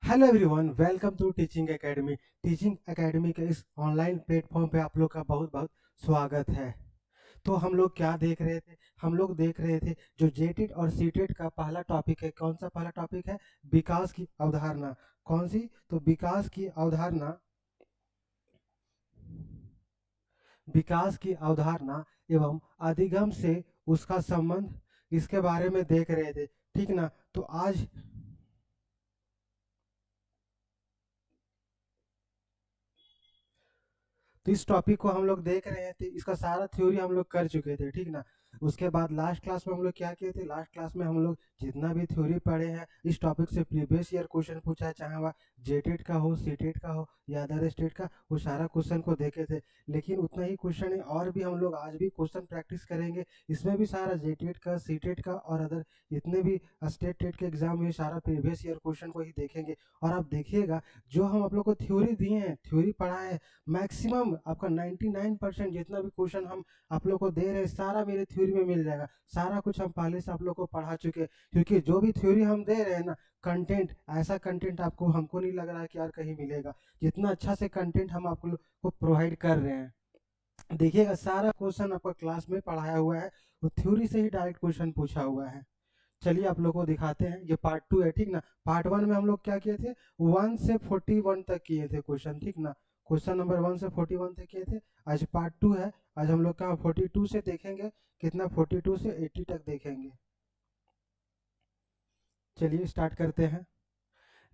Hello everyone, welcome to teaching academy. Teaching academy के इस online platform पे आप लोग का बहुत बहुत स्वागत है। तो हम लोग क्या देख रहे थे? हम लोग देख रहे थे जो जेटेड और सीटेड का पहला टॉपिक है। कौन सा पहला टॉपिक है? विकास की अवधारणा। कौन सी? तो विकास की अवधारणा एवं अधिगम से उसका संबंध, इसके बारे में देख रहे थे। ठीक ना? तो आज तो इस टॉपिक को हम लोग देख रहे थे, इसका सारा थ्योरी हम लोग कर चुके थे। ठीक ना? उसके बाद लास्ट क्लास में हम लोग क्या किए थे? लास्ट क्लास में हम लोग जितना भी थ्योरी पढ़े हैं इस टॉपिक से प्रीवियस ईयर क्वेश्चन पूछा है, चाहे वह जेटेड का हो, सीटेड का हो या अदर स्टेट का, वो सारा क्वेश्चन को देखे थे। लेकिन उतना ही क्वेश्चन है और भी हम लोग आज भी क्वेश्चन प्रैक्टिस करेंगे। इसमें भी सारा जेटेड का, सीटेड का और अदर जितने भी स्टेट टेट के एग्जाम में सारा प्रीवियस ईयर क्वेश्चन को ही देखेंगे। और आप देखिएगा, जो हम आप लोग को थ्योरी दिए हैं, थ्योरी पढ़ाए हैं, मैक्सिमम आपका 99% जितना भी क्वेश्चन हम आप लोग को दे रहे हैं सारा मेरे थ्योरी में मिल जाएगा। सारा कुछ हम पहले से आप लोग को पढ़ा चुके हैं, क्योंकि जो भी थ्योरी हम दे रहे हैं ना, कंटेंट, ऐसा कंटेंट आपको, हमको नहीं लग रहा है कि यार कहीं मिलेगा। जितना अच्छा से कंटेंट हम आप लोग को प्रोवाइड कर रहे हैं, देखिएगा सारा क्वेश्चन आपका क्लास में पढ़ाया हुआ है, वो थ्योरी से ही डायरेक्ट क्वेश्चन पूछा हुआ है। चलिए आप लोग को दिखाते हैं। ये पार्ट 2 है। ठीक ना? पार्ट 1 में हम लोग क्या किए थे? 1 से 41 तक किए थे क्वेश्चन। ठीक ना? क्वेश्चन नंबर 1 से 41 तक किए थे। आज पार्ट 2 है। आज हम लोग का 42 से देखेंगे। कितना? 42 से 80 तक देखेंगे। चलिए स्टार्ट करते हैं।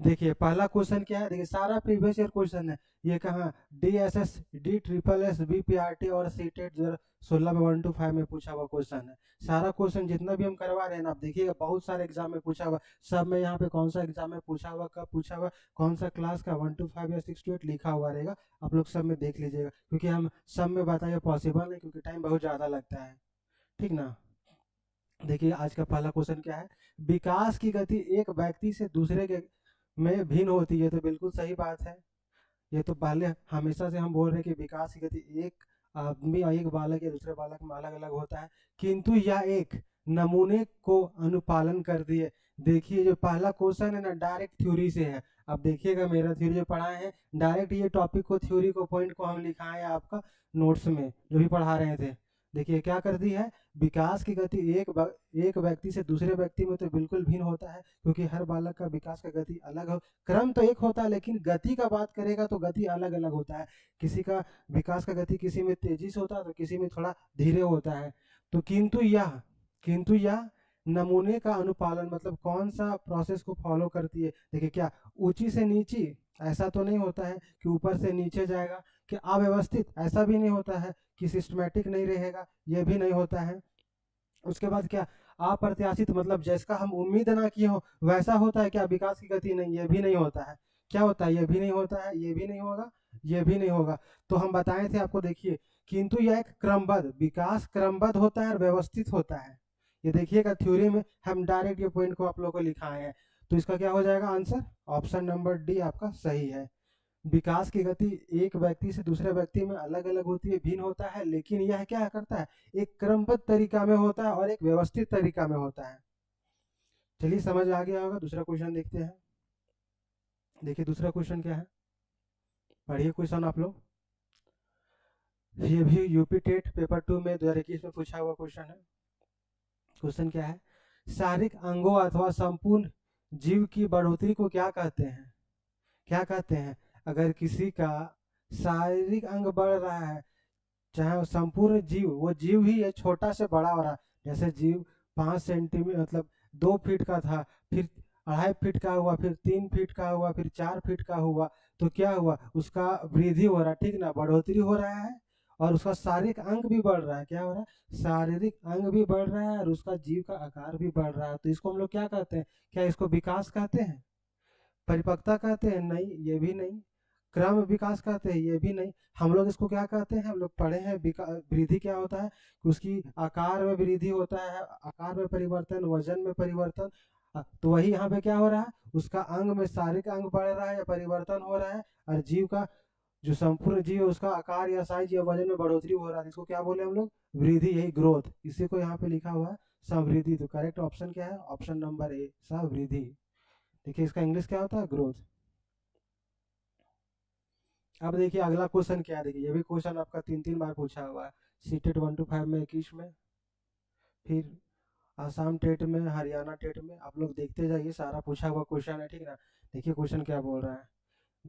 देखिए पहला क्वेश्चन क्या है? देखिए सारा प्रीवियस ईयर क्वेश्चन है। ये कहाँ? DSS, DSSS, BPRT और सीटेट 2016 में 1 to 5 में पूछा हुआ क्वेश्चन है। सारा क्वेश्चन जितना भी हम करवा रहे हैं ना, आप देखिएगा बहुत सारे एग्जाम में पूछा हुआ। सब में यहाँ पे कौन सा एग्जाम में पूछा हुआ, कब पूछा हुआ, कौन सा क्लास का, 1 to 5 या 6 to 8 लिखा हुआ रहेगा। आप लोग सब में देख लीजिएगा, क्योंकि हम सब में बताइए पॉसिबल नहीं, क्योंकि टाइम बहुत ज़्यादा लगता है। ठीक ना? देखिए आज का पहला क्वेश्चन क्या है? विकास की गति एक व्यक्ति से दूसरे के में भिन्न होती है। तो बिल्कुल सही बात है। ये तो पहले हमेशा से हम बोल रहे हैं कि विकास की गति एक आदमी और एक बालक या दूसरे बालक में अलग अलग होता है, किंतु यह एक नमूने को अनुपालन कर दिए। देखिए जो पहला क्वेश्चन है ना, डायरेक्ट थ्योरी से है। अब देखिएगा मेरा थ्योरी जो पढ़ाए हैं, डायरेक्ट ये टॉपिक को, थ्योरी को, पॉइंट को हम लिखाए हैं आपका नोट्स में जो भी पढ़ा रहे थे। देखिए क्या कर दी है? विकास की गति एक व्यक्ति से दूसरे व्यक्ति में तो बिल्कुल भिन्न होता है, क्योंकि हर बालक का विकास का गति अलग हो। क्रम तो एक होता है, लेकिन गति का बात करेगा तो गति अलग अलग होता है। किसी का विकास का गति किसी में तेजी से होता है तो किसी में थोड़ा धीरे होता है। तो किंतु यह नमूने का अनुपालन, मतलब कौन सा प्रोसेस को फॉलो करती है? देखिए क्या, ऊंची से नीची ऐसा तो नहीं होता है कि ऊपर से नीचे जाएगा, कि अव्यवस्थित ऐसा भी नहीं होता है, कि सिस्टमेटिक नहीं रहेगा, ये भी नहीं होता है। उसके बाद क्या, अप्रत्याशित, मतलब जैसा हम उम्मीद ना किए हो वैसा होता है क्या? विकास की गति नहीं, ये भी नहीं होता है। क्या होता है? ये भी नहीं होता है, ये भी नहीं होगा, ये भी नहीं होगा। तो हम बताए थे आपको, देखिए, किंतु यह एक क्रमबद्ध विकास, क्रमबद्ध होता है और व्यवस्थित होता है। ये देखिएगा थ्योरी में हम डायरेक्ट ये पॉइंट को आप लोगों को लिखाए हैं। तो इसका क्या हो जाएगा आंसर? ऑप्शन नंबर डी आपका सही है। विकास की गति एक व्यक्ति से दूसरे व्यक्ति में अलग अलग होती है, भिन्न होता है, लेकिन यह क्या करता है? एक क्रमबद्ध तरीका में होता है और एक व्यवस्थित तरीका में होता है। चलिए समझ आ गया होगा। दूसरा क्वेश्चन देखते हैं। देखिए दूसरा क्वेश्चन क्या है, पढ़िए क्वेश्चन आप लोग। ये भी यूपी टेट पेपर 2 में 2021 में पूछा हुआ क्वेश्चन है। क्वेश्चन क्या है? शारीरिक अंगों अथवा संपूर्ण जीव की बढ़ोतरी को क्या कहते हैं? क्या कहते हैं? अगर किसी का शारीरिक अंग बढ़ रहा है, चाहे वो संपूर्ण जीव, वो जीव ही है, छोटा से बड़ा हो रहा है। जैसे जीव 5 सेंटीमीटर, मतलब 2 फीट का था, फिर 2.5 फीट का हुआ, फिर 3 फीट का हुआ, फिर 4 फीट का हुआ। तो क्या हुआ? उसका वृद्धि हो रहा है। ठीक ना? बढ़ोतरी हो रहा है, और उसका शारीरिक अंग भी बढ़ रहा है। क्या हो रहा है? शारीरिक अंग भी बढ़ रहा है और उसका जीव का आकार भी बढ़ रहा है। तो इसको हम लोग क्या कहते हैं? क्या इसको विकास कहते हैं? परिपक्वता कहते हैं? नहीं, ये भी नहीं। क्रम विकास कहते हैं? ये भी नहीं। हम लोग इसको क्या कहते हैं? हम लोग पढ़े हैं वृद्धि क्या होता है, कि उसकी आकार में वृद्धि होता है, आकार में परिवर्तन, वजन में परिवर्तन। तो वही यहाँ पे क्या हो रहा है? उसका अंग में शारीरिक अंग बढ़ रहा है या परिवर्तन हो रहा है, और जीव का, जो संपूर्ण जीव है, उसका आकार या साइज या वजन में बढ़ोतरी हो रहा है। इसको क्या बोले हम लोग? वृद्धि, यही ग्रोथ। इसी को यहाँ पे लिखा हुआ है संवृद्धि। तो करेक्ट ऑप्शन क्या है? ऑप्शन नंबर ए, संवृद्धि। देखिए इसका इंग्लिश क्या होता है? ग्रोथ। अब देखिए अगला क्वेश्चन क्या है, देखिए ये भी क्वेश्चन आपका 3 बार पूछा हुआ है, सीटेट 1 to 5 में 21 में, फिर आसाम टेट में, हरियाणा टेट में। आप लोग देखते जाइए, सारा पूछा हुआ क्वेश्चन है, ठीक ना। देखिए क्वेश्चन क्या बोल रहा है,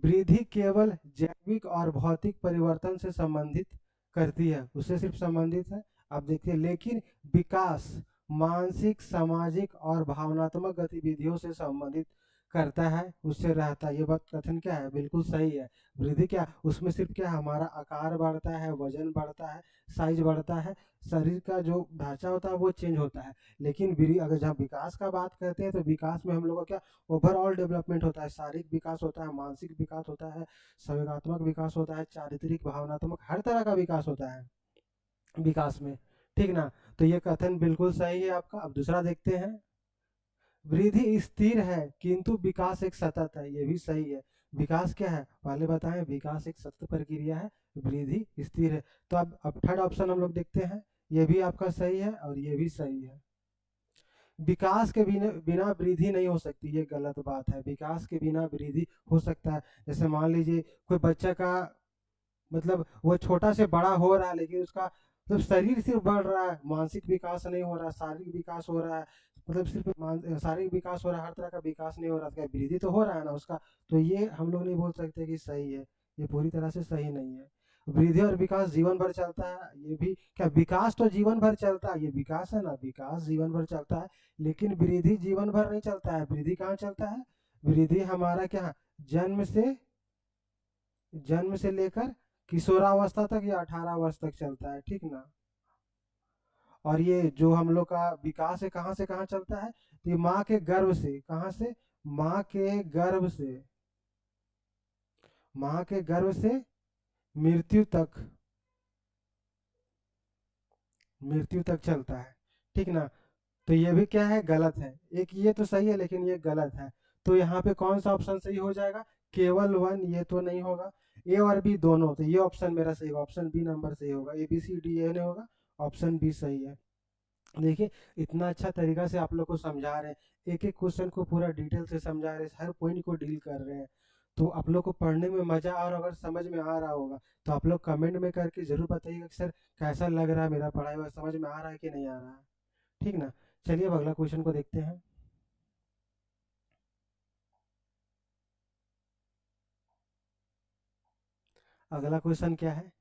वृद्धि केवल जैविक और भौतिक परिवर्तन से संबंधित करती है, उससे सिर्फ संबंधित है। आप देखिए, लेकिन विकास मानसिक, सामाजिक और भावनात्मक गतिविधियों से संबंधित करता है, उससे रहता है। ये बात कथन क्या है, बिल्कुल सही है। वृद्धि क्या, उसमें सिर्फ क्या, हमारा आकार बढ़ता है, वजन बढ़ता है, साइज बढ़ता है, शरीर का जो ढांचा होता है वो चेंज होता है। लेकिन अगर जहाँ विकास का बात करते हैं तो विकास में हम लोग का क्या, ओवरऑल डेवलपमेंट होता है, शारीरिक विकास होता है, मानसिक विकास होता है, संवेगात्मक विकास होता है, चारित्रिक, भावनात्मक, हर तरह का विकास होता है विकास में, ठीक ना। तो ये कथन बिल्कुल सही है आपका। अब दूसरा देखते हैं, वृद्धि स्थिर है किंतु विकास एक सतत है, ये भी सही है। विकास क्या है, पहले बताएं, विकास एक सतत प्रक्रिया है, वृद्धि स्थिर है। तो अब थर्ड ऑप्शन हम लोग देखते हैं, ये भी आपका सही है और ये भी सही है। विकास के बिना बिना वृद्धि नहीं हो सकती, ये गलत बात है। विकास के बिना वृद्धि हो सकता है, जैसे मान लीजिए कोई बच्चा का मतलब वो छोटा से बड़ा हो रहा है, लेकिन उसका मतलब शरीर सिर्फ बढ़ रहा है, मानसिक विकास नहीं हो रहा, शारीरिक विकास हो रहा है, मतलब सिर्फ शारीरिक विकास हो रहा है, हर तरह का विकास नहीं हो रहा, क्या वृद्धि तो हो रहा है ना उसका। तो ये हम लोग नहीं बोल सकते कि सही है, ये पूरी तरह से सही नहीं है। वृद्धि और विकास जीवन भर चलता है, ये भी क्या, विकास तो जीवन भर चलता है, ये विकास है ना, विकास जीवन भर चलता है, लेकिन वृद्धि जीवन भर नहीं चलता है। वृद्धि कहाँ चलता है, वृद्धि हमारा क्या, जन्म से जन्म से लेकर किशोरावस्था तक या 18 वर्ष तक चलता है, ठीक ना। और ये जो हम लोग का विकास है, कहाँ से कहाँ चलता है, तो ये माँ के गर्भ से, कहाँ से, माँ के गर्भ से, माँ के गर्भ से मृत्यु तक, मृत्यु तक चलता है, ठीक ना। तो ये भी क्या है, गलत है। एक ये तो सही है लेकिन ये गलत है। तो यहाँ पे कौन सा ऑप्शन सही हो जाएगा, केवल वन, ये तो नहीं होगा। ए और बी दोनों, तो ये ऑप्शन मेरा सही होगा, ऑप्शन बी नंबर सही होगा, A B C D A नहीं होगा, ऑप्शन बी सही है। देखिए इतना अच्छा तरीका से आप लोग को समझा रहे हैं, एक एक क्वेश्चन को पूरा डिटेल से समझा रहे हैं, हर पॉइंट को डील कर रहे हैं। तो आप लोग को पढ़ने में मजा, और अगर समझ में आ रहा होगा तो आप लोग कमेंट में करके जरूर बताइएगा कि सर कैसा लग रहा है, मेरा पढ़ाई हुआ समझ में आ रहा है कि नहीं आ रहा है, ठीक ना। चलिए अब अगला क्वेश्चन को देखते हैं। अगला क्वेश्चन क्या है,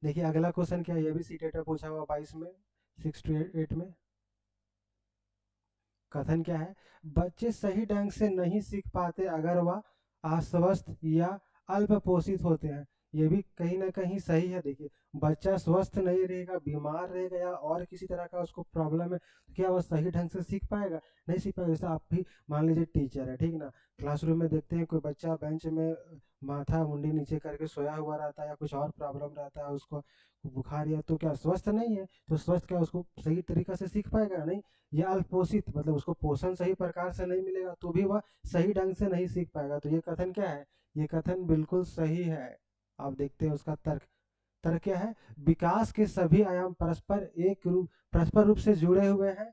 देखिए अगला क्वेश्चन क्या है, ये भी सी टेट में पूछा हुआ 22 में, 6 to 8 में। कथन क्या है, बच्चे सही ढंग से नहीं सीख पाते अगर वह अस्वस्थ या अल्प पोषित होते हैं। ये भी कहीं ना कहीं सही है। देखिए बच्चा स्वस्थ नहीं रहेगा, बीमार रहेगा या और किसी तरह का उसको प्रॉब्लम है, तो क्या वह सही ढंग से सीख पाएगा, नहीं सीख पाएगा। जैसे आप भी मान लीजिए टीचर है, ठीक ना, क्लासरूम में देखते हैं कोई बच्चा बेंच में माथा मुंडी नीचे करके सोया हुआ रहता है, या कुछ और प्रॉब्लम रहता है उसको, बुखार, या तो क्या स्वस्थ नहीं है, तो स्वस्थ क्या उसको सही तरीका से सीख पाएगा, नहीं। या अल्पोषित मतलब उसको पोषण सही प्रकार से नहीं मिलेगा तो भी वह सही ढंग से नहीं सीख पाएगा। तो ये कथन क्या है, ये कथन बिल्कुल सही है। आप देखते हैं उसका तर्क, तर्क क्या है, विकास के सभी आयाम परस्पर रूप से जुड़े हुए हैं,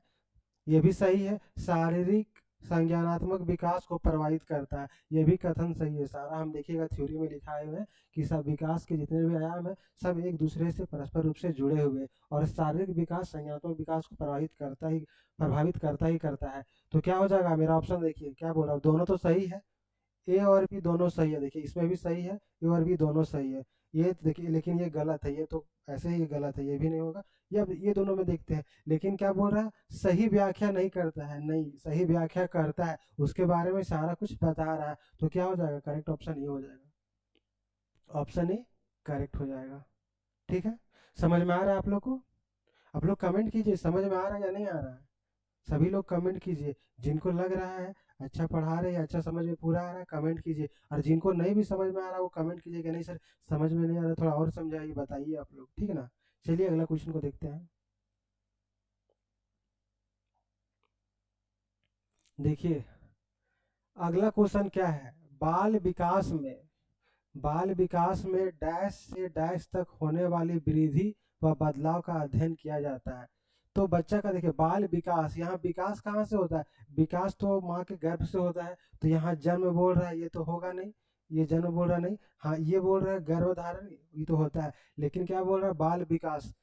ये भी सही है। शारीरिक संज्ञानात्मक विकास को प्रभावित करता है, ये भी कथन सही है। सारा हम देखिएगा थ्योरी में लिखा हुआ है कि सब विकास के जितने भी आयाम है सब एक दूसरे से परस्पर रूप से जुड़े हुए, और शारीरिक विकास संज्ञानात्मक विकास को प्रभावित करता ही करता है। तो क्या हो जाएगा मेरा ऑप्शन, देखिए क्या बोल रहा हूँ, दोनों तो सही है, ए और बी दोनों सही है। देखिए इसमें भी सही है, ए और बी दोनों सही है। ये देखिए लेकिन ये गलत है, ये तो ऐसे ही गलत है, ये भी नहीं होगा। ये दोनों में देखते हैं, लेकिन क्या बोल रहा है, सही व्याख्या नहीं करता है, नहीं सही व्याख्या करता है, उसके बारे में सारा कुछ बता रहा है। तो क्या हो जाएगा, करेक्ट ऑप्शन ये हो जाएगा, ऑप्शन ए करेक्ट हो जाएगा, ठीक है। समझ में आ रहा है आप लोग को, आप लोग कमेंट कीजिए समझ में आ रहा है या नहीं आ रहा है। सभी लोग कमेंट कीजिए, जिनको लग रहा है अच्छा पढ़ा रहे हैं, अच्छा समझ में पूरा आ रहा है, कमेंट कीजिए। और जिनको नहीं भी समझ में आ रहा वो कमेंट कीजिए कि नहीं सर समझ में नहीं आ रहा, थोड़ा और समझाइए, बताइए आप लोग, ठीक है ना। चलिए अगला क्वेश्चन को देखते हैं। देखिए अगला क्वेश्चन क्या है, बाल विकास में डैश से डैश तक होने वाली वृद्धि व बदलाव का अध्ययन किया जाता है। तो बच्चा का देखिए बाल विकास, यहाँ विकास कहाँ से होता है, विकास तो माँ के गर्भ से होता है, तो यहाँ जन्म बोल रहा है, ये तो होगा नहीं। ये जन्म बोल रहा नहीं, हाँ ये बोल रहा है गर्भधारण, ये तो होता है, लेकिन क्या बोल रहा है बाल विकास,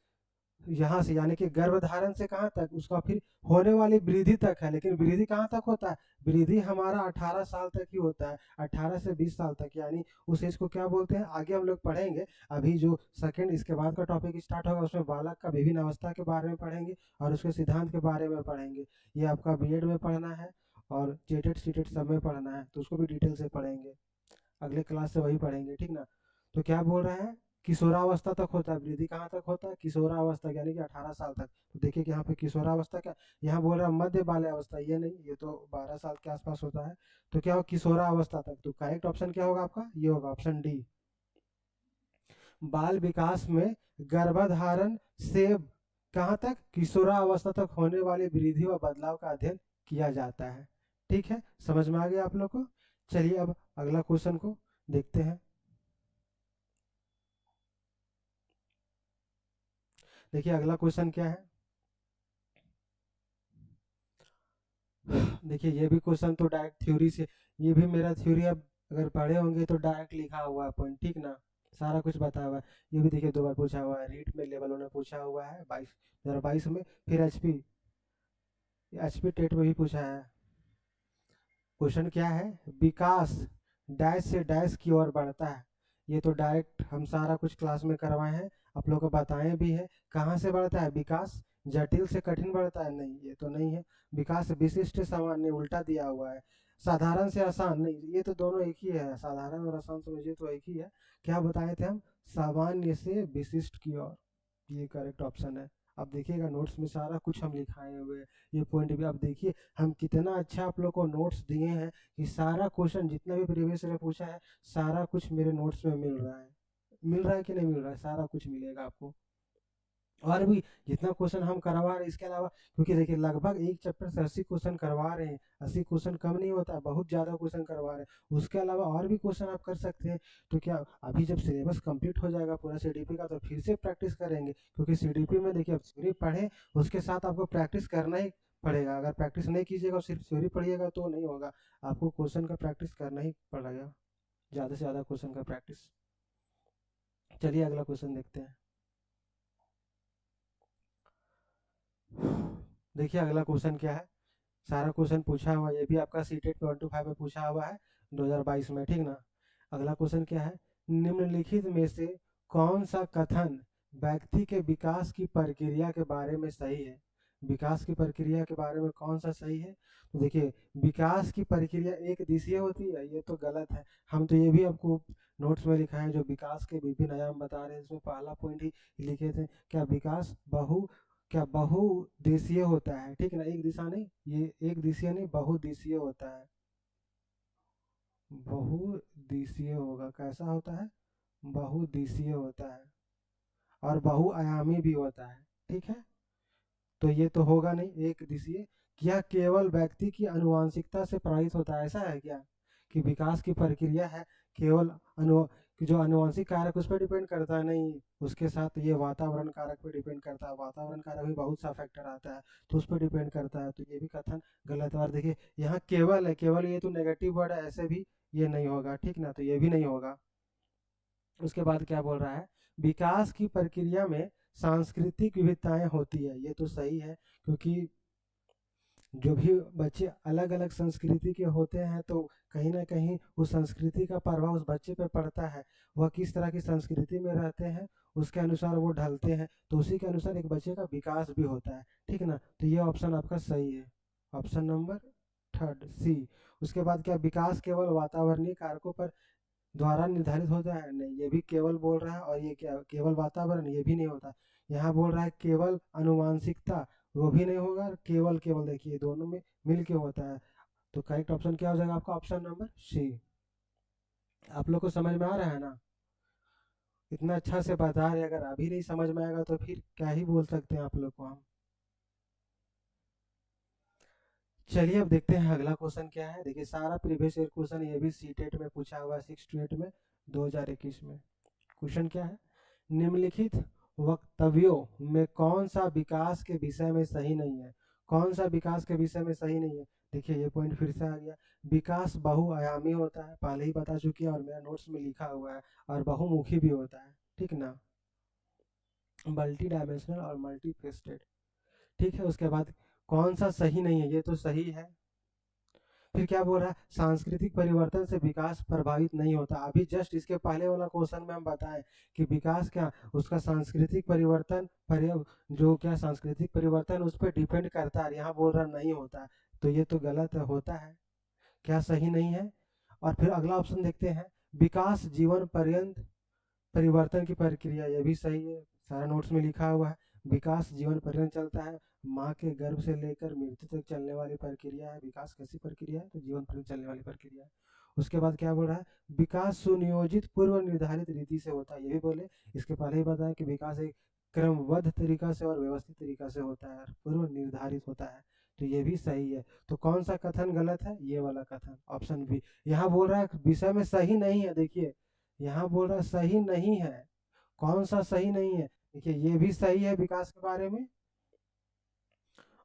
यहाँ से यानी कि गर्भधारण से कहाँ तक, उसका फिर होने वाली वृद्धि तक है, लेकिन वृद्धि कहाँ तक होता है, वृद्धि हमारा 18 साल तक ही होता है, 18 से 20 साल तक, यानी उस एज को क्या बोलते हैं आगे हम लोग पढ़ेंगे। अभी जो सेकंड इसके बाद का टॉपिक स्टार्ट होगा उसमें बालक का विभिन्न अवस्था के बारे में पढ़ेंगे और उसके सिद्धांत के बारे में पढ़ेंगे। ये आपका बीएड में पढ़ना है और जेटेड सीटेड सब में पढ़ना है, तो उसको भी डिटेल से पढ़ेंगे, अगले क्लास से वही पढ़ेंगे, ठीक ना। तो क्या बोल रहा है, किशोरावस्था तक होता है, वृद्धि कहाँ तक होता है, किशोरावस्था यानी कि 18 साल तक। तो देखिए कि यहाँ पे किशोरावस्था क्या, यहाँ बोल रहा है मध्य बाल्यावस्था, ये नहीं, ये तो 12 साल के आसपास होता है। तो क्या हो किशोरावस्था तक, तो करेक्ट ऑप्शन क्या होगा आपका, ये होगा ऑप्शन डी। बाल विकास में गर्भधारण से कहाँ तक, किशोरावस्था तक होने वाली वृद्धि व बदलाव का अध्ययन किया जाता है। ठीक है, समझ में आ गया आप लोग को। चलिए अब अगला क्वेश्चन को देखते हैं। देखिए अगला क्वेश्चन क्या है, देखिए ये भी क्वेश्चन तो डायरेक्ट थ्योरी से, ये भी मेरा थ्योरी अब अगर पढ़े होंगे तो डायरेक्ट लिखा हुआ है पॉइंट, ठीक ना, सारा कुछ बताया हुआ है। ये भी देखिए 2 बार पूछा हुआ है, रीट में लेवल ने पूछा हुआ है 2022 में, फिर एचपी टेट में भी पूछा है। क्वेश्चन क्या है, विकास डैश से डैश की ओर बढ़ता है, ये तो डायरेक्ट हम सारा कुछ क्लास में करवाए हैं, आप लोग को बताए भी है। कहाँ से बढ़ता है विकास, जटिल से कठिन बढ़ता है, नहीं ये तो नहीं है। विकास विशिष्ट सामान्य, उल्टा दिया हुआ है। साधारण से आसान, नहीं ये तो दोनों एक ही है, साधारण और आसान समझिए तो एक ही है। क्या बताए थे हम, सामान्य से विशिष्ट की ओर, ये करेक्ट ऑप्शन है। अब देखिएगा नोट्स में सारा कुछ हम लिखाए हुए हैं, ये पॉइंट भी आप देखिए, हम कितना अच्छा आप लोग को नोट्स दिए हैं कि सारा क्वेश्चन जितना भी प्रीवियस ईयर पूछा है सारा कुछ मेरे नोट्स में मिल रहा है। मिल रहा है कि नहीं मिल रहा है, सारा कुछ मिलेगा आपको। और भी जितना क्वेश्चन हम करवा रहे हैं इसके अलावा, क्योंकि देखिए लगभग एक चैप्टर से 80 क्वेश्चन करवा रहे हैं, 80 क्वेश्चन कम नहीं होता है, बहुत ज़्यादा क्वेश्चन करवा रहे हैं, उसके अलावा और भी क्वेश्चन आप कर सकते हैं। तो क्या अभी जब सिलेबस कंप्लीट हो जाएगा पूरा सीडीपी का तो फिर से प्रैक्टिस करेंगे, क्योंकि सीडीपी में देखिए अब थ्योरी पढ़े उसके साथ आपको प्रैक्टिस करना ही पड़ेगा। अगर प्रैक्टिस नहीं कीजिएगा और सिर्फ थ्योरी पढ़िएगा तो नहीं होगा, आपको क्वेश्चन का प्रैक्टिस करना ही पड़ेगा, ज़्यादा से ज़्यादा क्वेश्चन का प्रैक्टिस। चलिए अगला क्वेश्चन देखते हैं। देखिए अगला क्वेश्चन क्या है, सारा क्वेश्चन पूछा हुआ, ये भी आपका सीटेट पे 1 to 5 में पूछा हुआ है 2022 में, ठीक ना। अगला क्वेश्चन क्या है, निम्नलिखित में से कौन सा कथन व्यक्ति के विकास की प्रक्रिया के बारे में सही है, विकास की प्रक्रिया के बारे में कौन सा सही है। तो देखिए विकास की प्रक्रिया एक दिशीय होती है, ये तो गलत है। हम तो ये भी आपको नोट्स में लिखा है, जो विकास के विभिन्न आयाम बता रहे हैं इसमें पहला पॉइंट ही लिखे थे, क्या विकास बहुदेशीय होता है, ठीक है ना, एक दिशा नहीं, ये एक दिशीय नहीं बहुदिशीय होता है, बहुदिशीय होगा, कैसा होता है, बहुदिशीय होता है और बहुआयामी भी होता है, ठीक है। तो ये तो होगा नहीं एक दिशीय। क्या केवल व्यक्ति की आनुवांशिकता से प्रभावित होता है, ऐसा है क्या, कि विकास की प्रक्रिया है केवल कि जो आनुवांशिक कारक उस पर डिपेंड करता है, नहीं, उसके साथ ये वातावरण कारक पे डिपेंड करता है, वातावरण कारक भी बहुत सा फैक्टर आता है तो उस पर डिपेंड करता है, तो ये भी कथन गलत है। और देखिए यहाँ केवल है, केवल ये तो नेगेटिव वर्ड है, ऐसे भी ये नहीं होगा, ठीक ना, तो ये भी नहीं होगा। उसके बाद क्या बोल रहा है, विकास की प्रक्रिया में सांस्कृतिक विविधताएं होती है, ये तो सही है, क्योंकि जो भी बच्चे अलग अलग संस्कृति के होते हैं तो कहीं ना कहीं उस संस्कृति का प्रभाव उस बच्चे पे पड़ता है, वह किस तरह की संस्कृति में रहते हैं उसके अनुसार वो ढलते हैं, तो उसी के अनुसार एक बच्चे का विकास भी होता है, ठीक है ना। तो ये ऑप्शन आपका सही है, ऑप्शन नंबर थर्ड सी। उसके बाद क्या, विकास केवल वातावरणीय कारकों पर द्वारा निर्धारित होता है, नहीं, ये भी केवल बोल रहा है, और ये क्या केवल वातावरण, ये भी नहीं होता। यहाँ बोल रहा है केवल अनुवांशिकता, वो भी नहीं होगा, केवल केवल देखिए दोनों में मिल के होता है। तो करेक्ट ऑप्शन क्या हो जाएगा आपका, ऑप्शन नंबर सी। आप लोग को समझ में आ रहा है ना, इतना अच्छा से बता रहे, अगर अभी नहीं समझ में आएगा तो फिर क्या ही बोल सकते हैं आप लोग को हम। चलिए अब देखते हैं अगला क्वेश्चन क्या है। देखिए सारा प्रीवियस ईयर क्वेश्चन ये भी सीटेट में पूछा हुआ है 6 to 8 में 2021 में। क्वेश्चन क्या है, निम्नलिखित वक्तव्यों में कौन सा विकास के विषय में सही नहीं है, कौन सा विकास के विषय में सही नहीं है। देखिए ये पॉइंट फिर से आ गया। विकास बहुआयामी होता है, पहले ही बता चुकी है और मेरा नोट्स में लिखा हुआ है, और बहुमुखी भी होता है, ठीक ना, मल्टी डायमेंशनल और मल्टी फेस्टेड। ठीक है, उसके बाद कौन सा सही नहीं है, ये तो सही है। फिर क्या बोल रहा है, सांस्कृतिक परिवर्तन से विकास प्रभावित नहीं होता। अभी जस्ट इसके पहले वाला क्वेश्चन में हम बताएं कि विकास क्या, उसका सांस्कृतिक परिवर्तन जो क्या सांस्कृतिक परिवर्तन उस पर डिपेंड करता है, यहाँ बोल रहा नहीं होता है, तो ये तो गलत होता है, क्या सही नहीं है। और फिर अगला ऑप्शन देखते हैं, विकास जीवन पर्यंत परिवर्तन की प्रक्रिया, ये भी सही है, सारा नोट्स में लिखा हुआ है। विकास जीवन पर्यंत चलता है, माँ के गर्भ से लेकर मृत्यु तक चलने वाली प्रक्रिया है। विकास कैसी प्रक्रिया है, तो जीवन पर्यंत चलने वाली प्रक्रिया है। उसके बाद क्या बोल रहा है, विकास सुनियोजित पूर्व निर्धारित रीति से होता है, ये भी बोले, इसके पहले ही बताया कि विकास एक क्रमबद्ध तरीका से और व्यवस्थित तरीका से होता है, पूर्व निर्धारित होता है, तो ये भी सही है। तो कौन सा कथन गलत है, ये वाला कथन, ऑप्शन बी। यहाँ बोल रहा है विषय में सही नहीं है, देखिए यहाँ बोल रहा सही नहीं है, कौन सा सही नहीं है, देखिए ये भी सही है विकास के बारे में,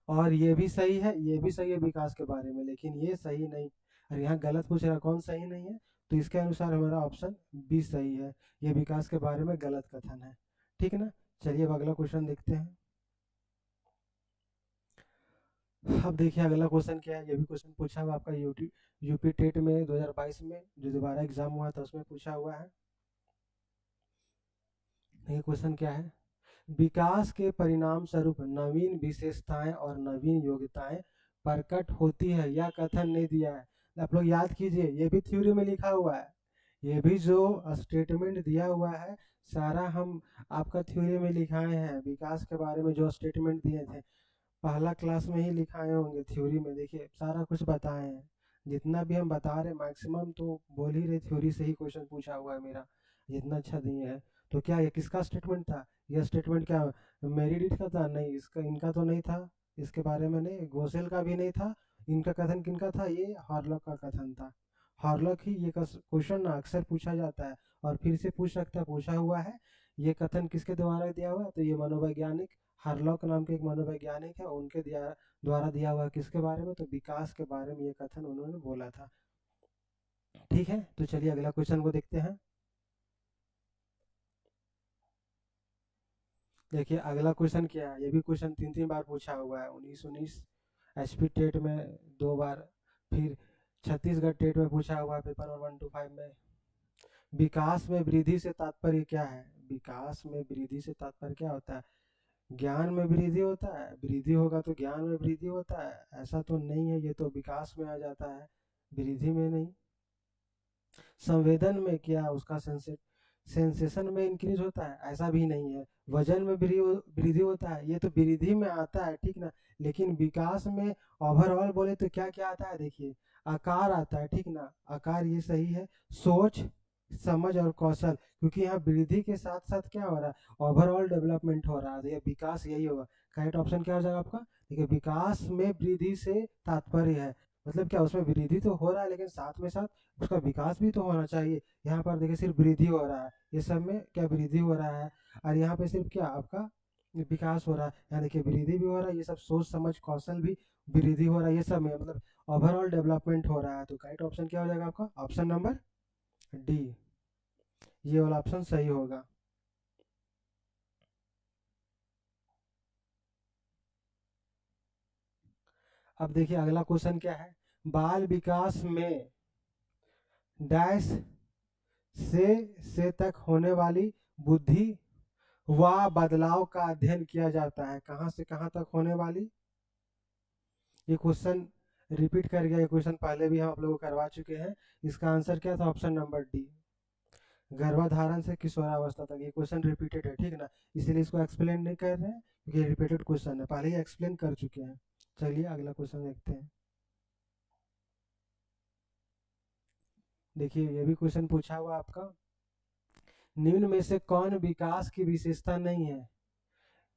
और ये भी सही है, ये भी सही है विकास के बारे में, लेकिन ये सही नहीं। और यहाँ गलत पूछ रहा कौन सही नहीं है, तो इसके अनुसार हमारा ऑप्शन बी सही है, ये विकास के बारे में गलत कथन है, ठीक ना। चलिए अब अगला क्वेश्चन देखते हैं। अब देखिए अगला क्वेश्चन क्या है, ये भी क्वेश्चन पूछा हुआ आपका यूपी टेट में 2022 में जो दोबारा एग्जाम हुआ था उसमें पूछा हुआ है। ये क्वेश्चन क्या है, विकास के परिणाम स्वरूप नवीन विशेषताएं और नवीन योग्यताएं प्रकट होती है, यह कथन नहीं दिया है। आप लोग याद कीजिए, ये भी थ्योरी में लिखा हुआ है, ये भी जो स्टेटमेंट दिया हुआ है सारा हम आपका थ्योरी में लिखाए हैं। विकास के बारे में जो स्टेटमेंट दिए थे पहला क्लास में ही लिखाए होंगे, थ्योरी में देखिए सारा कुछ बताए हैं। जितना भी हम बता रहे मैक्सिमम तो बोल ही रहे, थ्योरी से ही क्वेश्चन पूछा हुआ है मेरा, जितना अच्छा दिए हैं। तो क्या ये किसका स्टेटमेंट था, यह स्टेटमेंट क्या मेरिडिथ का था, नहीं इसका, इनका तो नहीं था, इसके बारे में नहीं, गोसेल का भी नहीं था। इनका कथन किनका था, ये हार्लॉक का कथन था। हार्लॉक ही ये क्वेश्चन अक्सर पूछा जाता है और फिर से पूछ सकता है, पूछा हुआ है। ये कथन किसके द्वारा दिया हुआ है, तो ये मनोवैज्ञानिक हार्लॉक नाम के एक मनोवैज्ञानिक है, उनके द्वारा दिया हुआ है। किसके बारे में, तो विकास के बारे में ये कथन उन्होंने बोला था, ठीक है। तो चलिए अगला क्वेश्चन को देखते हैं। देखिए अगला क्वेश्चन क्या है, ये भी क्वेश्चन 3 बार पूछा हुआ है, 19 एचपी टेट में 2 बार, फिर छत्तीसगढ़ टेट में पूछा हुआ है पेपर नंबर 125 में। विकास में वृद्धि से तात्पर्य क्या है, विकास में वृद्धि से तात्पर्य क्या होता है, ज्ञान में वृद्धि होता है, वृद्धि होगा तो ज्ञान में वृद्धि होता है, ऐसा तो नहीं है, ये तो विकास में आ जाता है, वृद्धि में नहीं। संवेदन में क्या उसका सेंसेशन में इंक्रीज होता है, ऐसा भी नहीं है। वजन में वृद्धि होता है, ये तो वृद्धि में आता है, ठीक ना। लेकिन विकास में ओवरऑल बोले तो क्या क्या आता है, देखिए आकार आता है, ठीक ना, आकार ये सही है। सोच समझ और कौशल, क्योंकि यहाँ वृद्धि के साथ साथ क्या हो रहा है, ओवरऑल डेवलपमेंट हो रहा है, तो ये विकास यही होगा। करेक्ट ऑप्शन क्या हो जाएगा आपका, देखिए विकास में वृद्धि से तात्पर्य है, मतलब क्या उसमें वृद्धि तो हो रहा है लेकिन साथ में साथ उसका विकास भी तो होना चाहिए। यहाँ पर देखिए सिर्फ वृद्धि हो रहा है, ये सब में क्या वृद्धि हो रहा है, और यहाँ पे सिर्फ क्या आपका विकास हो रहा है। यहाँ देखिए वृद्धि भी हो रहा है, ये सब सोच समझ कौशल भी वृद्धि हो रहा है, ये सब में मतलब ओवरऑल डेवलपमेंट हो रहा है। तो करेक्ट ऑप्शन क्या हो जाएगा आपका, ऑप्शन नंबर डी, ये वाला ऑप्शन सही होगा। अब देखिए अगला क्वेश्चन क्या है, बाल विकास में डैश से तक होने वाली बुद्धि व बदलाव का अध्ययन किया जाता है, कहाँ से कहाँ तक होने वाली। ये क्वेश्चन रिपीट कर गया, ये क्वेश्चन पहले भी हम आप लोगों को करवा चुके हैं। इसका आंसर क्या था, ऑप्शन नंबर डी, गर्भाधारण से किशोरावस्था तक। ये क्वेश्चन रिपीटेड है, ठीक ना, इसीलिए इसको एक्सप्लेन नहीं कर रहे हैं क्योंकि रिपीटेड क्वेश्चन है, पहले ही एक्सप्लेन कर चुके हैं। चलिए अगला क्वेश्चन देखते हैं। देखिए ये भी क्वेश्चन पूछा हुआ आपका, निम्न में से कौन विकास की विशेषता नहीं है,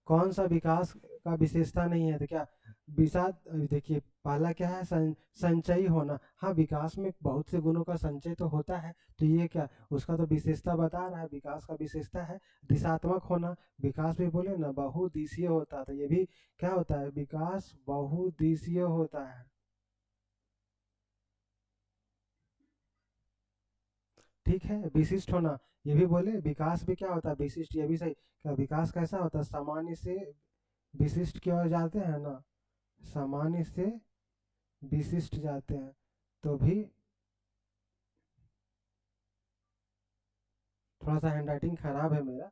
कौन सा विकास का विशेषता नहीं है, तो क्या विषाद, देखिए पहला क्या है, संचयी होना। हाँ विकास में बहुत से गुणों का संचय तो होता है, तो ये क्या उसका तो विशेषता बता रहा है, विकास का विशेषता है दिशात्मक होना। विकास भी बोले ना बहुदिशीय होता है, तो ये भी क्या होता है, विकास बहुदिशीय होता है। ठीक है, विशिष्ट होना ये भी बोले, विकास भी क्या होता है, विशिष्ट, ये भी सही। क्या विकास कैसा होता है, सामान्य से विशिष्ट की ओर जाते हैं ना, सामान्य से विशिष्ट जाते हैं तो भी। थोड़ा सा हैंड राइटिंग खराब है मेरा,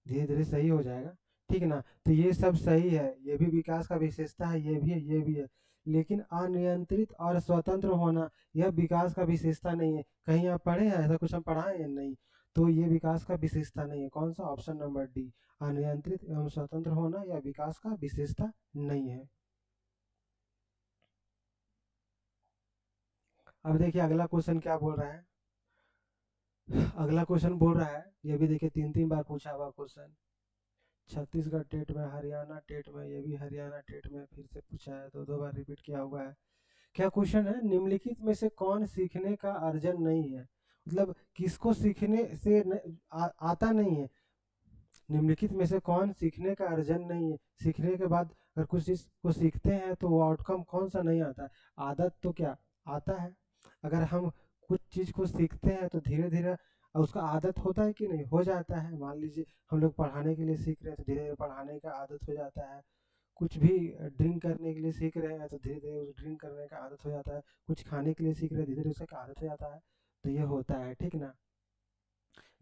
धीरे धीरे सही हो जाएगा, ठीक ना। तो ये सब सही है, ये भी विकास का विशेषता है, ये भी है, ये भी है। लेकिन अनियंत्रित और स्वतंत्र होना यह विकास का विशेषता नहीं है। कहीं आप पढ़े हैं ऐसा कुछ, हम पढ़ाए या नहीं? तो ये विकास का विशेषता नहीं है। कौन सा? ऑप्शन नंबर डी, अनियंत्रित एवं स्वतंत्र होना यह विकास का विशेषता नहीं है। अब देखिए अगला क्वेश्चन क्या बोल रहा है। अगला क्वेश्चन बोल रहा है, ये भी देखिए तीन तीन बार पूछा हुआ क्वेश्चन, छत्तीसगढ़ टेट में, हरियाणा टेट में, ये भी हरियाणा टेट में फिर से पूछा है, दो दो बार रिपीट किया हुआ है। क्या क्वेश्चन है, निम्नलिखित में से कौन सीखने का अर्जन नहीं है? मतलब किसको सीखने से आता नहीं है। निम्नलिखित में से कौन सीखने का अर्जन नहीं है, सीखने के बाद अगर कुछ चीज को सीखते हैं तो वो आउटकम कौन सा नहीं आता है? आदत तो क्या आता है। अगर हम कुछ चीज को सीखते हैं तो धीरे धीरे उसका आदत होता है कि नहीं, हो जाता है। मान लीजिए हम लोग पढ़ाने के लिए सीख रहे हैं तो धीरे धीरे पढ़ाने का आदत हो जाता है। कुछ भी ड्रिंक करने के लिए सीख रहे हैं तो धीरे धीरे उस ड्रिंक करने का आदत हो जाता है। कुछ खाने के लिए सीख रहे हैं, धीरे धीरे उसका आदत हो जाता है। तो ये होता है, ठीक ना।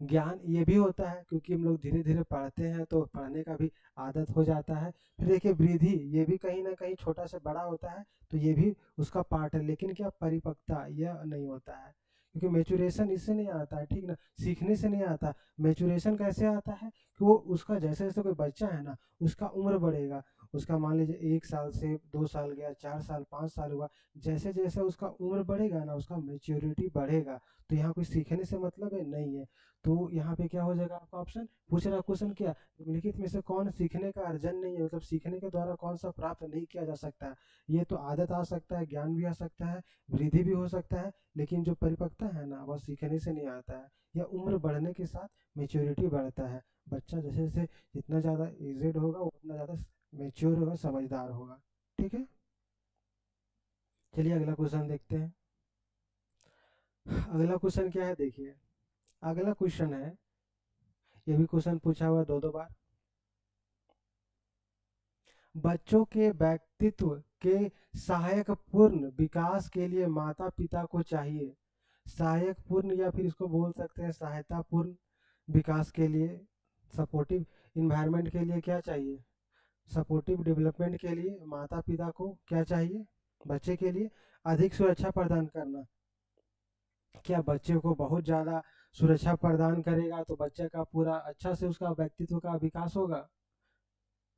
ज्ञान ये भी होता है क्योंकि हम लोग धीरे धीरे पढ़ते हैं तो पढ़ने का भी आदत हो जाता है। फिर देखिए वृद्धि, ये भी कहीं ना कहीं छोटा से बड़ा होता है, तो ये भी उसका पार्ट है। लेकिन क्या परिपक्वता यह नहीं होता है, क्योंकि मेचुरेशन इससे नहीं आता है, ठीक ना, सीखने से नहीं आता। मेचुरेशन कैसे आता है कि वो उसका जैसे जैसे कोई बच्चा है ना, उसका उम्र बढ़ेगा, उसका मान लीजिए 1 साल से 2 साल गया, 4 साल 5 साल हुआ, जैसे जैसे उसका उम्र बढ़ेगा ना उसका मेच्योरिटी बढ़ेगा। तो यहाँ कोई सीखने से मतलब है नहीं है। तो यहाँ पे क्या हो जाएगा आपका ऑप्शन, पूछ रहा क्वेश्चन क्या, निम्नलिखित में से कौन सीखने का अर्जन नहीं है, मतलब सीखने के द्वारा कौन सा प्राप्त नहीं किया जा सकता है। ये तो आदत आ सकता है, ज्ञान भी आ सकता है, वृद्धि भी हो सकता है, लेकिन जो परिपक्वता है ना वह सीखने से नहीं आता है। या उम्र बढ़ने के साथ मेच्योरिटी बढ़ता है। बच्चा जैसे जैसे जितना ज़्यादा एजेड होगा वो उतना ज़्यादा मेच्योर होगा, समझदार होगा, ठीक है। चलिए अगला क्वेश्चन देखते हैं। अगला क्वेश्चन क्या है देखिए, अगला क्वेश्चन है, ये भी क्वेश्चन पूछा हुआ दो दो बार। बच्चों के व्यक्तित्व के सहायक पूर्ण विकास के लिए माता पिता को चाहिए, सहायक पूर्ण या फिर इसको बोल सकते हैं सहायता पूर्ण विकास के लिए, सपोर्टिव इन्वायरमेंट के लिए क्या चाहिए, सपोर्टिव डेवलपमेंट के लिए माता पिता को क्या चाहिए, बच्चे के लिए अधिक सुरक्षा प्रदान करना। क्या बच्चे को बहुत ज़्यादा सुरक्षा प्रदान करेगा तो बच्चे का पूरा अच्छा से उसका व्यक्तित्व का विकास होगा?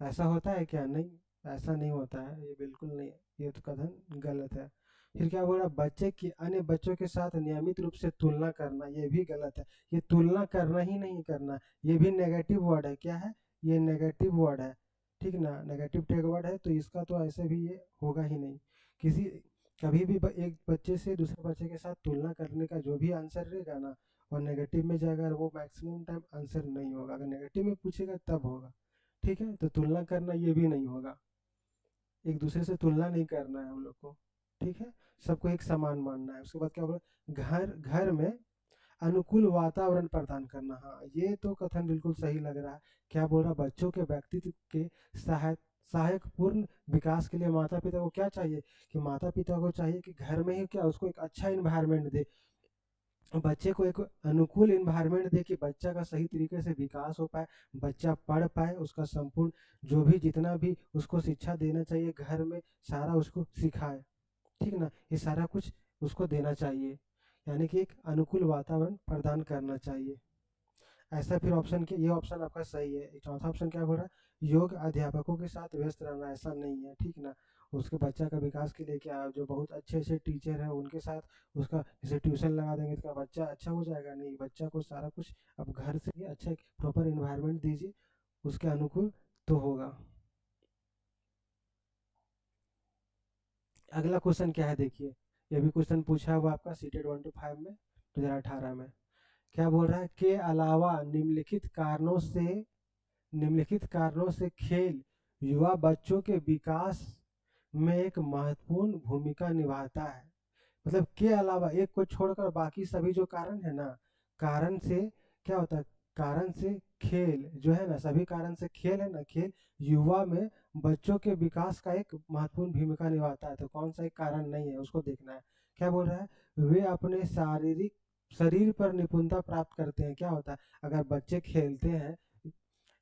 ऐसा होता है क्या? नहीं, ऐसा नहीं होता है, ये बिल्कुल नहीं है, ये तो कथन गलत है। फिर क्या बोला, बच्चे की अन्य बच्चों के साथ नियमित रूप से तुलना करना, ये भी गलत है। ये तुलना करना ही नहीं करना, ये भी नेगेटिव वर्ड है। क्या है? ये नेगेटिव वर्ड है, ठीक ना, नेगेटिव टैग वर्ड है, तो इसका तो ऐसे भी ये होगा ही नहीं। किसी कभी भी एक बच्चे से दूसरे बच्चे के साथ तुलना करने का जो भी आंसर रहेगा ना, और नेगेटिव में जाएगा, वो मैक्सिमम टाइम आंसर नहीं होगा। अगर नेगेटिव में पूछेगा तब होगा, ठीक है। तो तुलना करना ये भी नहीं होगा, एक दूसरे से तुलना नहीं करना है हम लोग को, ठीक है। सबको एक समान मानना है। उसके बाद क्या बोला, घर घर में अनुकूल वातावरण प्रदान करना। हाँ, ये तो कथन बिल्कुल सही लग रहा है। क्या बोल रहा, बच्चों के व्यक्तित्व के सहायक पूर्ण विकास के लिए माता पिता को क्या चाहिए, कि माता पिता को चाहिए कि घर में ही क्या उसको एक अच्छा इन्वायरमेंट दे, बच्चे को एक अनुकूल इन्वायरमेंट दे कि बच्चा का सही तरीके से विकास हो पाए, बच्चा पढ़ पाए, उसका संपूर्ण जो भी जितना भी उसको शिक्षा देना चाहिए घर में सारा उसको सिखाए, ठीक ना, ये सारा कुछ उसको देना चाहिए। यानी कि एक अनुकूल वातावरण प्रदान करना चाहिए, ऐसा। फिर ऑप्शन के, ये ऑप्शन आपका सही है। चौथा ऑप्शन क्या बोल रहा है, योग अध्यापकों के साथ व्यस्त रहना, ऐसा नहीं है, ठीक ना। उसके बच्चा का विकास के लिए क्या, जो बहुत अच्छे अच्छे टीचर हैं उनके साथ उसका जैसे ट्यूशन लगा देंगे तो बच्चा अच्छा हो जाएगा? नहीं, बच्चा को सारा कुछ अब घर से ही अच्छा एक प्रॉपर इन्वायरमेंट दीजिए, उसके अनुकूल तो होगा। अगला क्वेश्चन क्या है देखिए, ये भी क्वेश्चन पूछा हुआ आपका सीटेड 1 to 5 में 2018 में। क्या बोल रहा है, के अलावा निम्नलिखित कारणों से खेल युवा बच्चों के विकास में एक महत्वपूर्ण भूमिका निभाता है। मतलब के अलावा, एक को छोड़कर बाकी सभी जो कारण है ना, कारण से क्या होता है, कारण से खेल जो है ना, सभी कारण से खेल है ना, खेल युवा में बच्चों के विकास का एक महत्वपूर्ण भूमिका निभाता है। तो कौन सा एक कारण नहीं है उसको देखना है। क्या बोल रहा है, वे अपने शारीरिक शरीर पर निपुणता प्राप्त करते हैं। क्या होता है, अगर बच्चे खेलते हैं,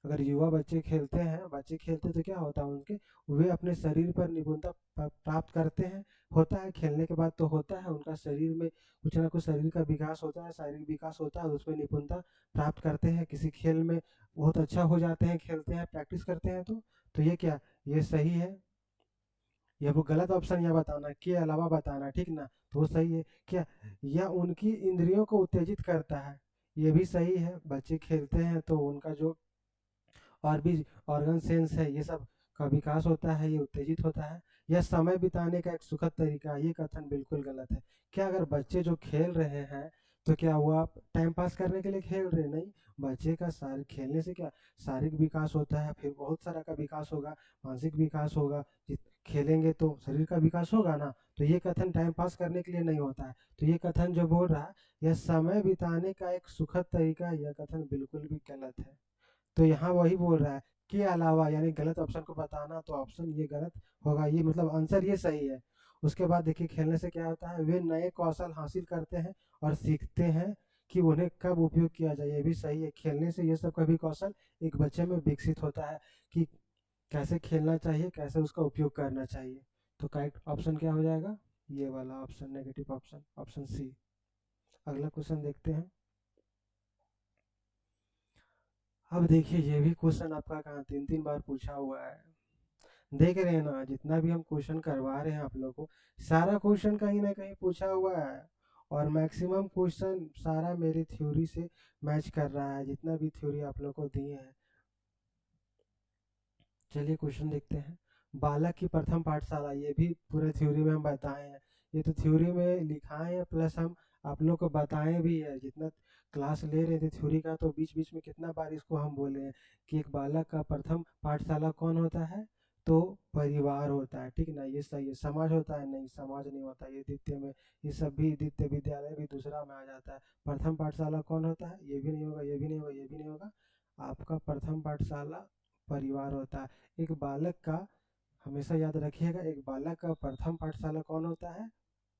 अगर युवा बच्चे खेलते हैं, बच्चे खेलते तो क्या होता है उनके, वे अपने शरीर पर निपुणता प्राप्त करते हैं। होता है खेलने के बाद तो होता है उनका शरीर में कुछ ना कुछ शरीर का विकास होता है, शारीरिक विकास होता है, उसमें निपुणता प्राप्त करते हैं, किसी खेल में बहुत अच्छा हो जाते हैं, खेलते हैं, प्रैक्टिस करते हैं। तो ये क्या, ये सही है। ये वो गलत ऑप्शन यहाँ बताना के अलावा बताना, ठीक ना। तो वो सही है क्या, या उनकी इंद्रियों को उत्तेजित करता है, ये भी सही है। बच्चे खेलते हैं तो उनका जो और भी ऑर्गन सेंस है, ये सब का विकास होता है, ये उत्तेजित होता है। यह समय बिताने का एक सुखद तरीका है, ये कथन बिल्कुल गलत है। क्या अगर बच्चे जो खेल रहे हैं तो क्या वो आप टाइम पास करने के लिए खेल रहे हैं? नहीं, बच्चे का शारीरिक खेलने से क्या शारीरिक विकास होता है, फिर बहुत सारा का विकास होगा, मानसिक विकास होगा। खेलेंगे तो शरीर का विकास होगा ना। तो ये कथन टाइम पास करने के लिए नहीं होता है। तो ये कथन जो बोल रहा है, यह समय बिताने का एक सुखद तरीका है, यह कथन बिल्कुल भी गलत है। तो यहाँ वही बोल रहा है के अलावा, यानी गलत ऑप्शन को बताना, तो ऑप्शन ये गलत होगा, ये मतलब आंसर ये सही है। उसके बाद देखिए, खेलने से क्या होता है, वे नए कौशल हासिल करते हैं और सीखते हैं कि उन्हें कब उपयोग किया जाए, ये भी सही है। खेलने से ये सब का भी कौशल एक बच्चे में विकसित होता है कि कैसे खेलना चाहिए, कैसे उसका उपयोग करना चाहिए। तो करेक्ट ऑप्शन क्या हो जाएगा, ये वाला option, negative option, option C. अगला क्वेश्चन देखते हैं। अब देखिए, ये भी क्वेश्चन आपका कहाँ 3 3 बार पूछा हुआ है। देख रहे हैं ना, जितना भी हम क्वेश्चन करवा रहे हैं आप लोगों को, सारा क्वेश्चन कहीं ना कहीं पूछा हुआ है। और मैक्सिमम क्वेश्चन सारा मेरी थ्योरी से मैच कर रहा है, जितना भी थ्योरी आप लोगों को दिए हैं। चलिए क्वेश्चन देखते हैं। बालक की प्रथम पाठशाला, ये भी पूरे थ्योरी में हम बताए हैं। ये तो थ्योरी में लिखाए हैं, प्लस हम आप लोग को बताएं भी है। जितना क्लास ले रहे थे थ्योरी का, तो बीच बीच में कितना बार इसको हम बोले हैं कि एक बालक का प्रथम पाठशाला कौन होता है, तो परिवार होता है, ठीक ना। ये सही है। समाज होता है? नहीं, समाज नहीं होता। ये द्वितीय में, ये सब भी द्वितीय विद्यालय भी दूसरा में आ जाता है। प्रथम पाठशाला कौन होता है, ये भी नहीं होगा, ये भी नहीं होगा, ये भी नहीं होगा। आपका प्रथम पाठशाला परिवार होता है। एक बालक का, हमेशा याद रखिएगा, एक बालक का प्रथम पाठशाला कौन होता है,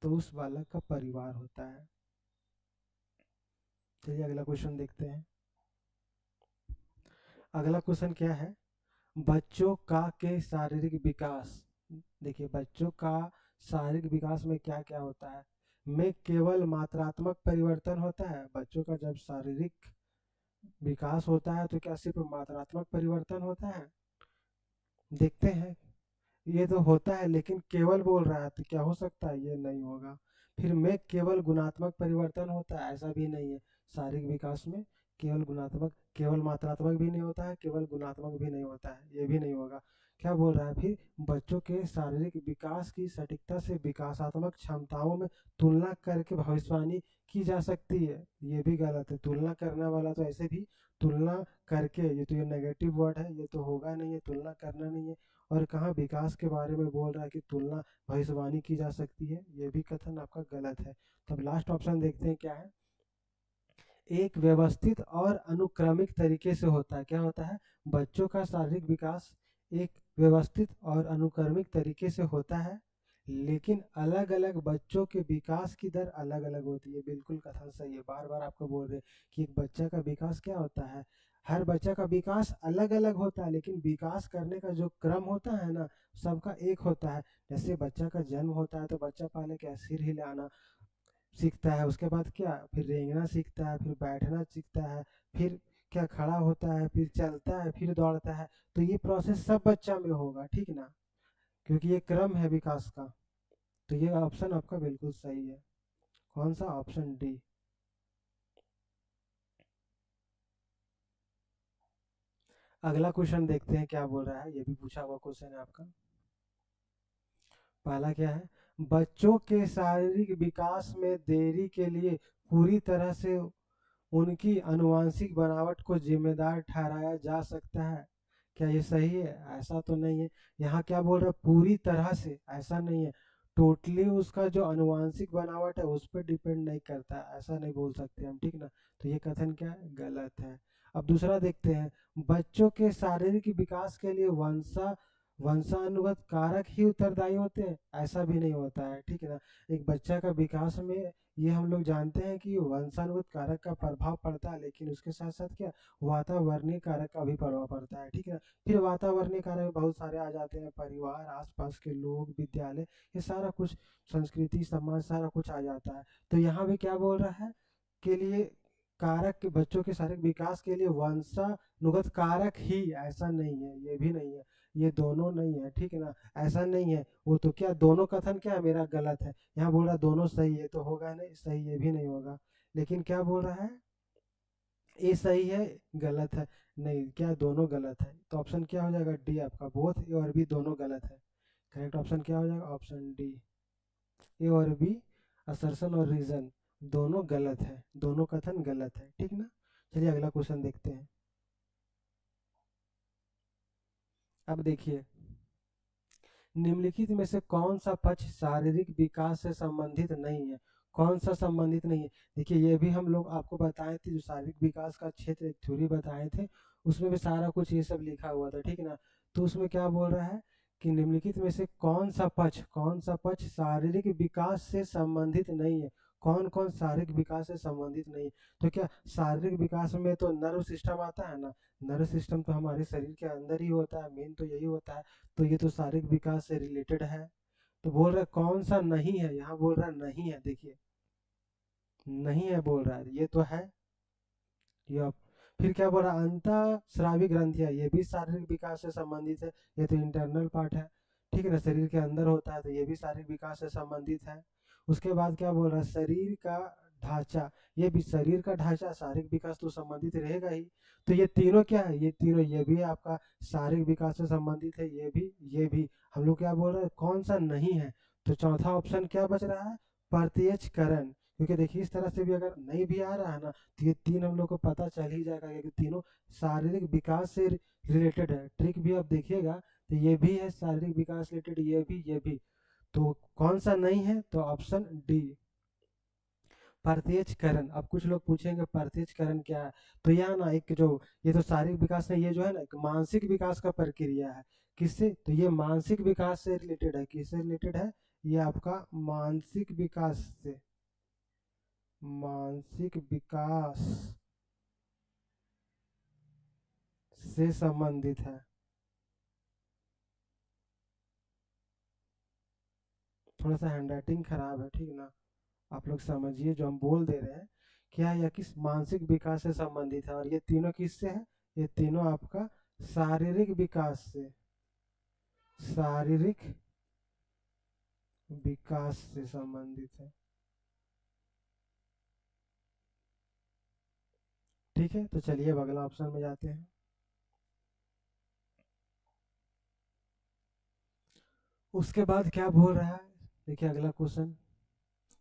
तो उस बालक का परिवार होता है। चलिए अगला क्वेश्चन देखते हैं। अगला क्वेश्चन क्या है, बच्चों का के शारीरिक विकास। देखिए, बच्चों का शारीरिक विकास में क्या क्या होता है, में केवल मात्रात्मक परिवर्तन होता है। बच्चों का जब शारीरिक विकास होता है तो क्या सिर्फ मात्रात्मक परिवर्तन होता है? देखते हैं। ये तो होता है, लेकिन केवल बोल रहा है, तो क्या हो सकता है, ये नहीं होगा। फिर में केवल गुणात्मक परिवर्तन होता है, ऐसा भी नहीं है। शारीरिक विकास में केवल गुणात्मक, केवल मात्रात्मक भी नहीं होता है, केवल गुणात्मक भी नहीं होता है, ये भी नहीं होगा। क्या बोल रहा है फिर, बच्चों के शारीरिक विकास की सटीकता से विकासात्मक क्षमताओं में तुलना करके भविष्यवाणी की जा सकती है, ये भी गलत है। तुलना करने वाला तो ऐसे भी तुलना करके, ये तो ये नेगेटिव वर्ड है, ये तो होगा नहीं है, तुलना करना नहीं है। और कहाँ विकास के बारे में बोल रहा है कि तुलना भविष्यवाणी की जा सकती है, ये भी कथन आपका गलत है। तब लास्ट ऑप्शन देखते हैं क्या है, एक व्यवस्थित और अनुक्रमिक तरीके से होता है। क्या होता है, बच्चों का शारीरिक विकास एक व्यवस्थित और अनुक्रमिक तरीके से होता है, लेकिन अलग अलग बच्चों के विकास की दर अलग अलग होती है। बिल्कुल कथन सही है। बार बार आपको बोल रहे हैं कि एक बच्चा का विकास क्या होता है, हर बच्चा का विकास अलग अलग होता है, लेकिन विकास करने का जो क्रम होता है ना, सबका एक होता है। जैसे बच्चा का जन्म होता है तो बच्चा पहले क्या, सिर हिलाना सीखता है, उसके बाद क्या, फिर रेंगना सीखता है, फिर बैठना सीखता है, फिर क्या, खड़ा होता है, फिर चलता है, फिर दौड़ता है। तो ये प्रोसेस सब बच्चा में होगा, ठीक ना, क्योंकि ये क्रम है विकास का। तो ये ऑप्शन आपका बिल्कुल सही है। कौन सा, ऑप्शन डी। अगला क्वेश्चन देखते हैं क्या बोल रहा है, ये भी पूछा हुआ क्वेश्चन है आपका। पहला क्या है, बच्चों के शारीरिक विकास में देरी के लिए पूरी तरह से उनकी आनुवंशिक बनावट को जिम्मेदार ठहराया जा सकता है। क्या ये सही है? ऐसा तो नहीं है। यहाँ क्या बोल रहा है, पूरी तरह से, ऐसा नहीं है। टोटली उसका जो आनुवांशिक बनावट है उस पर डिपेंड नहीं करता, ऐसा नहीं बोल सकते हम, ठीक ना। तो ये कथन क्या है, गलत है। अब दूसरा देखते हैं, बच्चों के शारीरिक विकास के लिए वंशानुगत कारक ही उत्तरदायी होते हैं, ऐसा भी नहीं होता है, ठीक है ना। एक बच्चा का विकास में ये हम लोग जानते हैं कि वंशानुगत कारक का प्रभाव पड़ता है, लेकिन उसके साथ साथ क्या, वातावरणीय कारक का भी प्रभाव पड़ता है, ठीक है ना। फिर वातावरणीय कारक बहुत सारे आ जाते हैं, परिवार, आसपास के लोग, विद्यालय, ये सारा कुछ, संस्कृति, समाज, सारा कुछ आ जाता है। तो यहाँ भी क्या बोल रहा है, के लिए कारक के, बच्चों के शारीरिक विकास के लिए वंशानुगत कारक ही, ऐसा नहीं है, ये भी नहीं है, ये दोनों नहीं है, ठीक है ना, ऐसा नहीं है। वो तो क्या, दोनों कथन क्या है मेरा गलत है, यहाँ बोल रहा दोनों सही है, तो होगा नहीं सही, ये भी नहीं होगा। लेकिन क्या बोल रहा है, ए सही है, गलत है, नहीं, क्या दोनों गलत है। तो ऑप्शन क्या हो जाएगा, डी आपका, बोथ ए और बी दोनों गलत है। करेक्ट ऑप्शन क्या हो जाएगा, ऑप्शन डी, ए और बी, असर्शन और रीजन दोनों गलत है, दोनों कथन गलत है, ठीक ना। चलिए अगला क्वेश्चन देखते हैं। अब देखिए, निम्नलिखित में से कौन सा पक्ष शारीरिक विकास से संबंधित नहीं है, कौन सा संबंधित नहीं है। देखिए ये भी हम लोग आपको बताए थे, जो शारीरिक विकास का क्षेत्र एक थ्योरी बताए थे, उसमें भी सारा कुछ ये सब लिखा हुआ था, ठीक है ना। तो उसमें क्या बोल रहा है कि निम्नलिखित में से कौन सा पक्ष शारीरिक विकास से संबंधित नहीं है, कौन कौन शारीरिक विकास से संबंधित नहीं है। तो क्या शारीरिक विकास में तो नर्व सिस्टम आता है ना, नर्व सिस्टम तो हमारे शरीर के अंदर ही होता है, मेन तो यही होता है, तो ये तो शारीरिक विकास से रिलेटेड है। तो बोल रहा है कौन सा नहीं है, यहाँ बोल रहा है नहीं है, देखिए नहीं है बोल रहा है, ये तो है ये फिर क्या बोल रहा है, अंतःस्रावी ग्रंथियां, ये भी शारीरिक विकास से संबंधित है, ये तो इंटरनल पार्ट है, ठीक है ना, शरीर के अंदर होता है, तो ये भी शारीरिक विकास से संबंधित है। उसके बाद क्या बोल रहा है, शरीर का ढांचा, ये भी शरीर का ढांचा शारीरिक विकास तो संबंधित रहेगा ही। तो ये तीनों क्या है, ये तीनों, ये भी आपका शारीरिक विकास से संबंधित है, ये भी हम लोग क्या बोल रहे हैं, कौन सा नहीं है। तो चौथा ऑप्शन क्या बच रहा है, प्रत्यक्षकरण, क्योंकि देखिए इस तरह से भी अगर नहीं भी आ रहा है ना, तो ये तीन हम लोग को पता चल ही जाएगा कि तीनों शारीरिक विकास से रिलेटेड है। ट्रिक भी आप देखिएगा तो ये भी है शारीरिक विकास रिलेटेड, ये भी। तो कौन सा नहीं है, तो ऑप्शन डी, प्रत्यक्षकरण। अब कुछ लोग पूछेंगे प्रत्यक्षकरण क्या है, तो यह ना एक जो, ये तो शारीरिक विकास है, ये जो है ना एक मानसिक विकास का प्रक्रिया है, किससे, तो ये मानसिक विकास से रिलेटेड है, किससे रिलेटेड है, ये आपका मानसिक विकास से, मानसिक विकास से संबंधित है। थोड़ा सा हैंडराइटिंग खराब है, ठीक ना, आप लोग समझिए जो हम बोल दे रहे हैं, क्या यह किस मानसिक विकास से संबंधित है, और ये तीनों किससे है, ये तीनों आपका शारीरिक विकास से, शारीरिक विकास से संबंधित है, ठीक है। तो चलिए अब अगला ऑप्शन में जाते हैं। उसके बाद क्या बोल रहा है, देखिए अगला क्वेश्चन,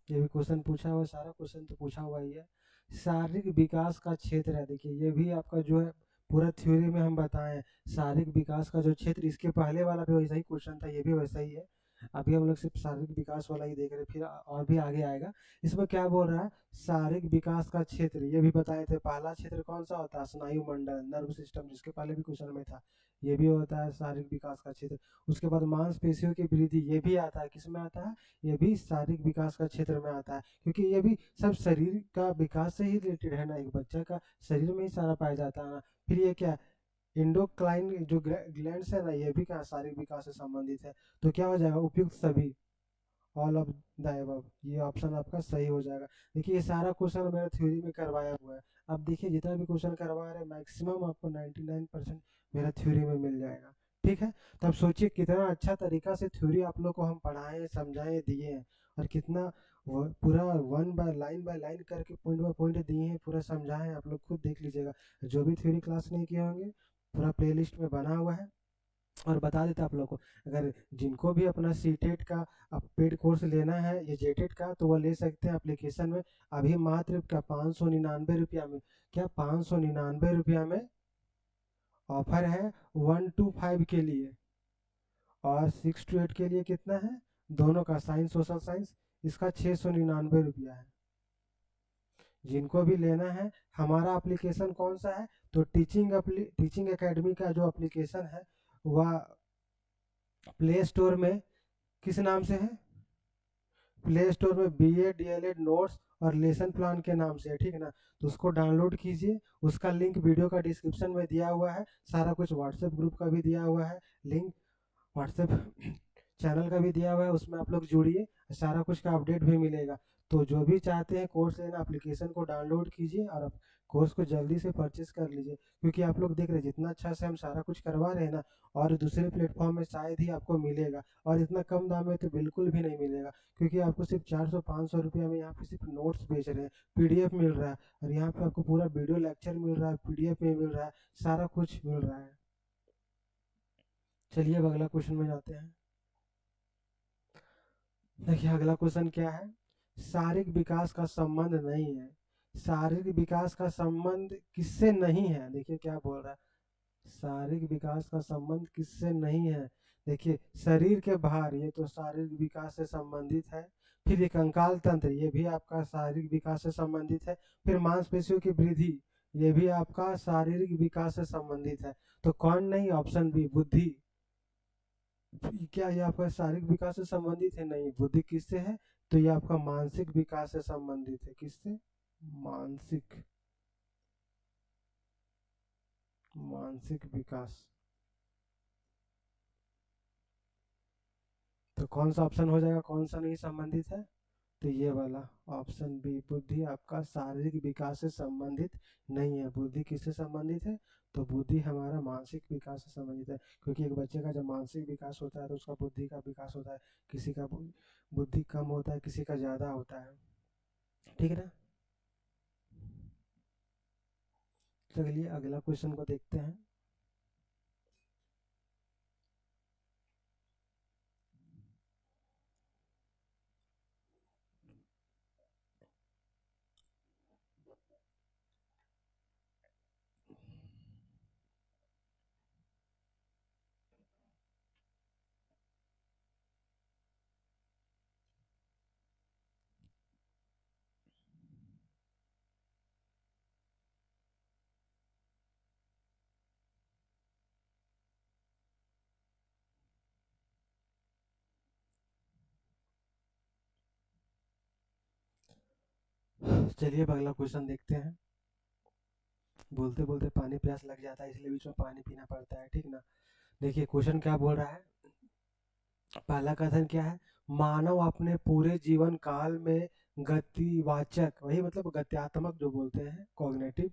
ये भी क्वेश्चन पूछा हुआ, सारा क्वेश्चन तो पूछा हुआ ही है। शारीरिक विकास का क्षेत्र है, देखिए ये भी आपका जो है पूरा थ्योरी में हम बताएं, शारीरिक विकास का जो क्षेत्र, इसके पहले वाला भी वैसा ही क्वेश्चन था, ये भी वैसा ही है। अभी हम लोग सिर्फ शारीरिक विकास वाला ही देख रहे हैं, फिर और भी आगे आएगा। इसमें क्या बोल रहा है, शारीरिक विकास का क्षेत्र, ये भी बताए थे, पहला क्षेत्र कौन सा होता है, स्नायु मंडल, नर्व सिस्टम, जिसके पहले भी क्वेश्चन में था, ये भी होता है शारीरिक विकास का क्षेत्र। उसके बाद मांसपेशियों की वृद्धि, ये भी आता है, किस में आता है, ये भी शारीरिक विकास का क्षेत्र में आता है, क्योंकि ये भी सब शरीर का विकास से ही रिलेटेड है ना, एक बच्चा का शरीर में ही सारा पाया जाता है ना। फिर ये क्या, इंडोक्राइन जो ग्लैंड्स है ना, ये भी क्या शारीरिक विकास से संबंधित है। तो क्या हो जाएगा, उपयुक्त सभी, ऑल ऑफ द अबव, ये ऑप्शन आपका सही हो जाएगा। देखिए ये सारा क्वेश्चन मेरा थ्योरी में करवाया हुआ है। अब देखिए जितना भी क्वेश्चन करवा रहे हैं, मैक्सिमम आपको 99% मेरा थ्योरी में मिल जाएगा, ठीक है। तो अब सोचिए कितना अच्छा तरीका से थ्योरी आप लोग को हम पढ़ाएं, समझाएं, दिए हैं, और कितना पूरा बाय लाइन करके पॉइंट बाय पॉइंट दिए हैं, पूरा समझाएं, आप लोग खुद देख लीजिएगा। जो भी थ्योरी क्लास नहीं किए होंगे, पूरा प्लेलिस्ट में बना हुआ है। और बता देता आप लोग को, अगर जिनको भी अपना सीटेट का पेड कोर्स लेना है या जेटेट का, तो वो ले सकते हैं एप्लीकेशन में। अभी मात्र क्या 599 रुपया में, क्या 599 रुपया में ऑफर है 1 to 5 के लिए, और 6 to 8 के लिए कितना है, दोनों का, साइंस सोशल साइंस, इसका 699 रुपया है। जिनको भी लेना है, हमारा एप्लीकेशन कौन सा है, तो टीचिंग एकेडमी का जो एप्लीकेशन है वह प्ले स्टोर में किस नाम से है, प्ले स्टोर में BA DLED नोट्स और लेसन प्लान के नाम से है, ठीक है ना। तो उसको डाउनलोड कीजिए, उसका लिंक वीडियो का डिस्क्रिप्शन में दिया हुआ है, सारा कुछ व्हाट्सएप ग्रुप का भी दिया हुआ है लिंक, व्हाट्सएप चैनल का भी दिया हुआ है, उसमें आप लोग जुड़िए, सारा कुछ का अपडेट भी मिलेगा। तो जो भी चाहते हैं कोर्स लेना, एप्लीकेशन को डाउनलोड कीजिए और कोर्स को जल्दी से परचेस कर लीजिए, क्योंकि आप लोग देख रहे हैं जितना अच्छा से हम सारा कुछ करवा रहे हैं ना, और दूसरे प्लेटफॉर्म में शायद ही आपको मिलेगा, और इतना कम दाम में तो बिल्कुल भी नहीं मिलेगा, क्योंकि आपको सिर्फ 400-500 रुपया में यहाँ पे सिर्फ नोट्स बेच रहे हैं, PDF मिल रहा है, और यहाँ पे आपको पूरा वीडियो लेक्चर मिल रहा है, PDF में मिल रहा है, सारा कुछ मिल रहा है। चलिए अब अगला क्वेश्चन में जाते हैं। देखिए अगला क्वेश्चन क्या है, शारीरिक विकास का संबंध नहीं है। शारीरिक विकास का संबंध किससे नहीं है, देखिए क्या बोल रहा है, शारीरिक विकास का संबंध किससे नहीं है। देखिए शरीर के भार, ये तो शारीरिक विकास से संबंधित है। फिर ये कंकाल तंत्र, ये भी आपका शारीरिक विकास से संबंधित है। फिर मांसपेशियों की वृद्धि, ये भी आपका शारीरिक विकास से संबंधित है। तो कौन नहीं, ऑप्शन बी बुद्धि। क्या ये आपका शारीरिक विकास से संबंधित है, नहीं। बुद्धि किससे है, तो ये आपका मानसिक विकास से संबंधित है। किससे, मानसिक, मानसिक विकास। तो कौन सा ऑप्शन हो जाएगा, कौन सा नहीं संबंधित है, तो ये वाला ऑप्शन बी, बुद्धि आपका शारीरिक विकास से संबंधित नहीं है। बुद्धि किससे संबंधित है, तो बुद्धि हमारा मानसिक विकास से संबंधित है, क्योंकि एक बच्चे का जब मानसिक विकास होता है तो उसका बुद्धि का विकास होता है, किसी का बुद्धि कम होता है, किसी का ज़्यादा होता है, ठीक है ना। चलिए अगला क्वेश्चन को देखते हैं। चलिए अब अगला क्वेश्चन देखते हैं। बोलते बोलते पानी प्यास लग जाता है, इसलिए बीच में पानी पीना पड़ता है, ठीक ना। देखिए क्वेश्चन क्या बोल रहा है, पहला कथन क्या है, मानव अपने पूरे जीवन काल में गतिवाचक, वही मतलब गत्यात्मक जो बोलते हैं, कॉग्निटिव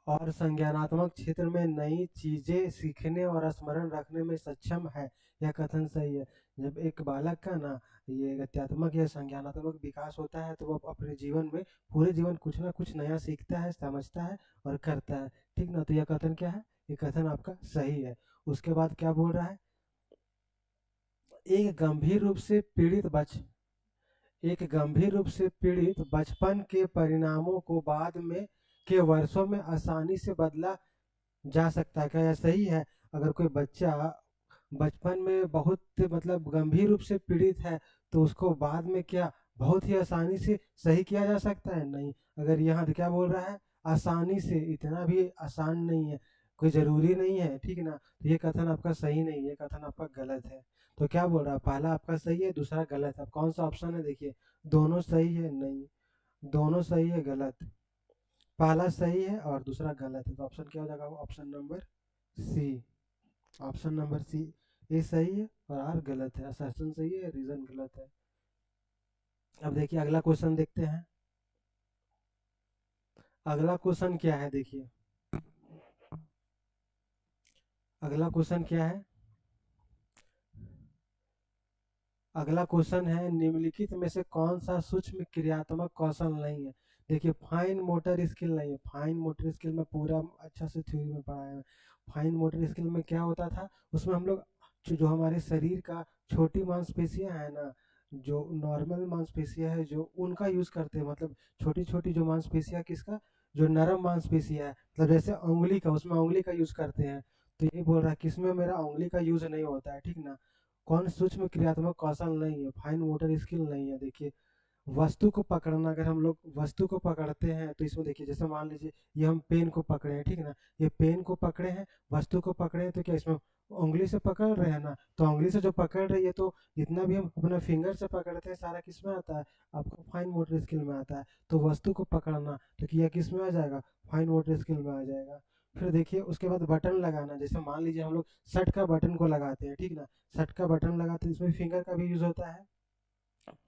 और संज्ञानात्मक क्षेत्र में नई चीजें सीखने और स्मरण रखने में सक्षम है। यह कथन सही है। जब एक बालक का ना ये गत्यात्मक या संज्ञानात्मक विकास होता है, तो वो अपने जीवन में पूरे जीवन कुछ ना कुछ नया सीखता है, समझता है और करता है, ठीक ना। तो यह कथन क्या है, ये कथन आपका सही है। उसके बाद क्या बोल रहा है, एक गंभीर रूप से पीड़ित बच एक गंभीर रूप से पीड़ित बचपन के परिणामों को बाद में के वर्षों में आसानी से बदला जा सकता है। क्या यह सही है, अगर कोई बच्चा बचपन में बहुत मतलब गंभीर रूप से पीड़ित है, तो उसको बाद में क्या बहुत ही आसानी से सही किया जा सकता है, नहीं। अगर यहाँ क्या बोल रहा है, आसानी से, इतना भी आसान नहीं है, कोई जरूरी नहीं है, ठीक है ना। तो ये कथन आपका सही नहीं है, ये कथन आपका गलत है। तो क्या बोल रहा है, पहला आपका सही है, दूसरा गलत है। अब कौन सा ऑप्शन है, देखिए दोनों सही है, नहीं, दोनों सही है, गलत। पहला सही है और दूसरा गलत है, तो ऑप्शन क्या हो जाएगा, option number C. Option number C, A सही है और आर गलत है, असर्शन सही है, रीजन गलत है। अब देखिए अगला क्वेश्चन देखते हैं। अगला क्वेश्चन क्या है, देखिए अगला क्वेश्चन क्या है, अगला क्वेश्चन है, निम्नलिखित में से कौन सा सूक्ष्म क्रियात्मक कौशल नहीं है। देखिए फाइन मोटर स्किल नहीं है। फाइन मोटर स्किल में पूरा अच्छा से थ्योरी में पढ़ाया है। फाइन मोटर स्किल में क्या होता था, उसमें हम लोग जो हमारे शरीर का छोटी मांसपेशियां है ना, जो नॉर्मल मांसपेशियां है, जो उनका यूज करते हैं, मतलब छोटी छोटी जो मांसपेशियां, किसका, जो नरम मांसपेशियां है, मतलब जैसे उंगली का, उसमें उंगली का यूज करते हैं। तो ये बोल रहा है किसमें मेरा उंगली का यूज नहीं होता है, ठीक ना। कौन सूक्ष्म क्रियात्मक कौशल नहीं है, फाइन मोटर स्किल नहीं है। देखिए वस्तु को पकड़ना, अगर हम लोग वस्तु को पकड़ते हैं तो इसमें देखिए जैसे मान लीजिए ये हम पेन को पकड़े हैं, ठीक है ना, ये पेन को पकड़े हैं, वस्तु को पकड़े हैं, तो क्या इसमें उंगली से पकड़ रहे हैं ना, तो उंगली से जो पकड़ रही है तो जितना भी हम अपना फिंगर से पकड़ते हैं सारा किस में आता है, आपको फाइन मोटर स्किल में आता है। तो वस्तु को पकड़ना तो किया किस में आ जाएगा, फाइन मोटर स्किल में आ जाएगा। फिर देखिए उसके बाद बटन लगाना, जैसे मान लीजिए हम लोग शर्ट का बटन को लगाते हैं, ठीक ना, शर्ट का बटन लगाते हैं, इसमें फिंगर का भी यूज होता है,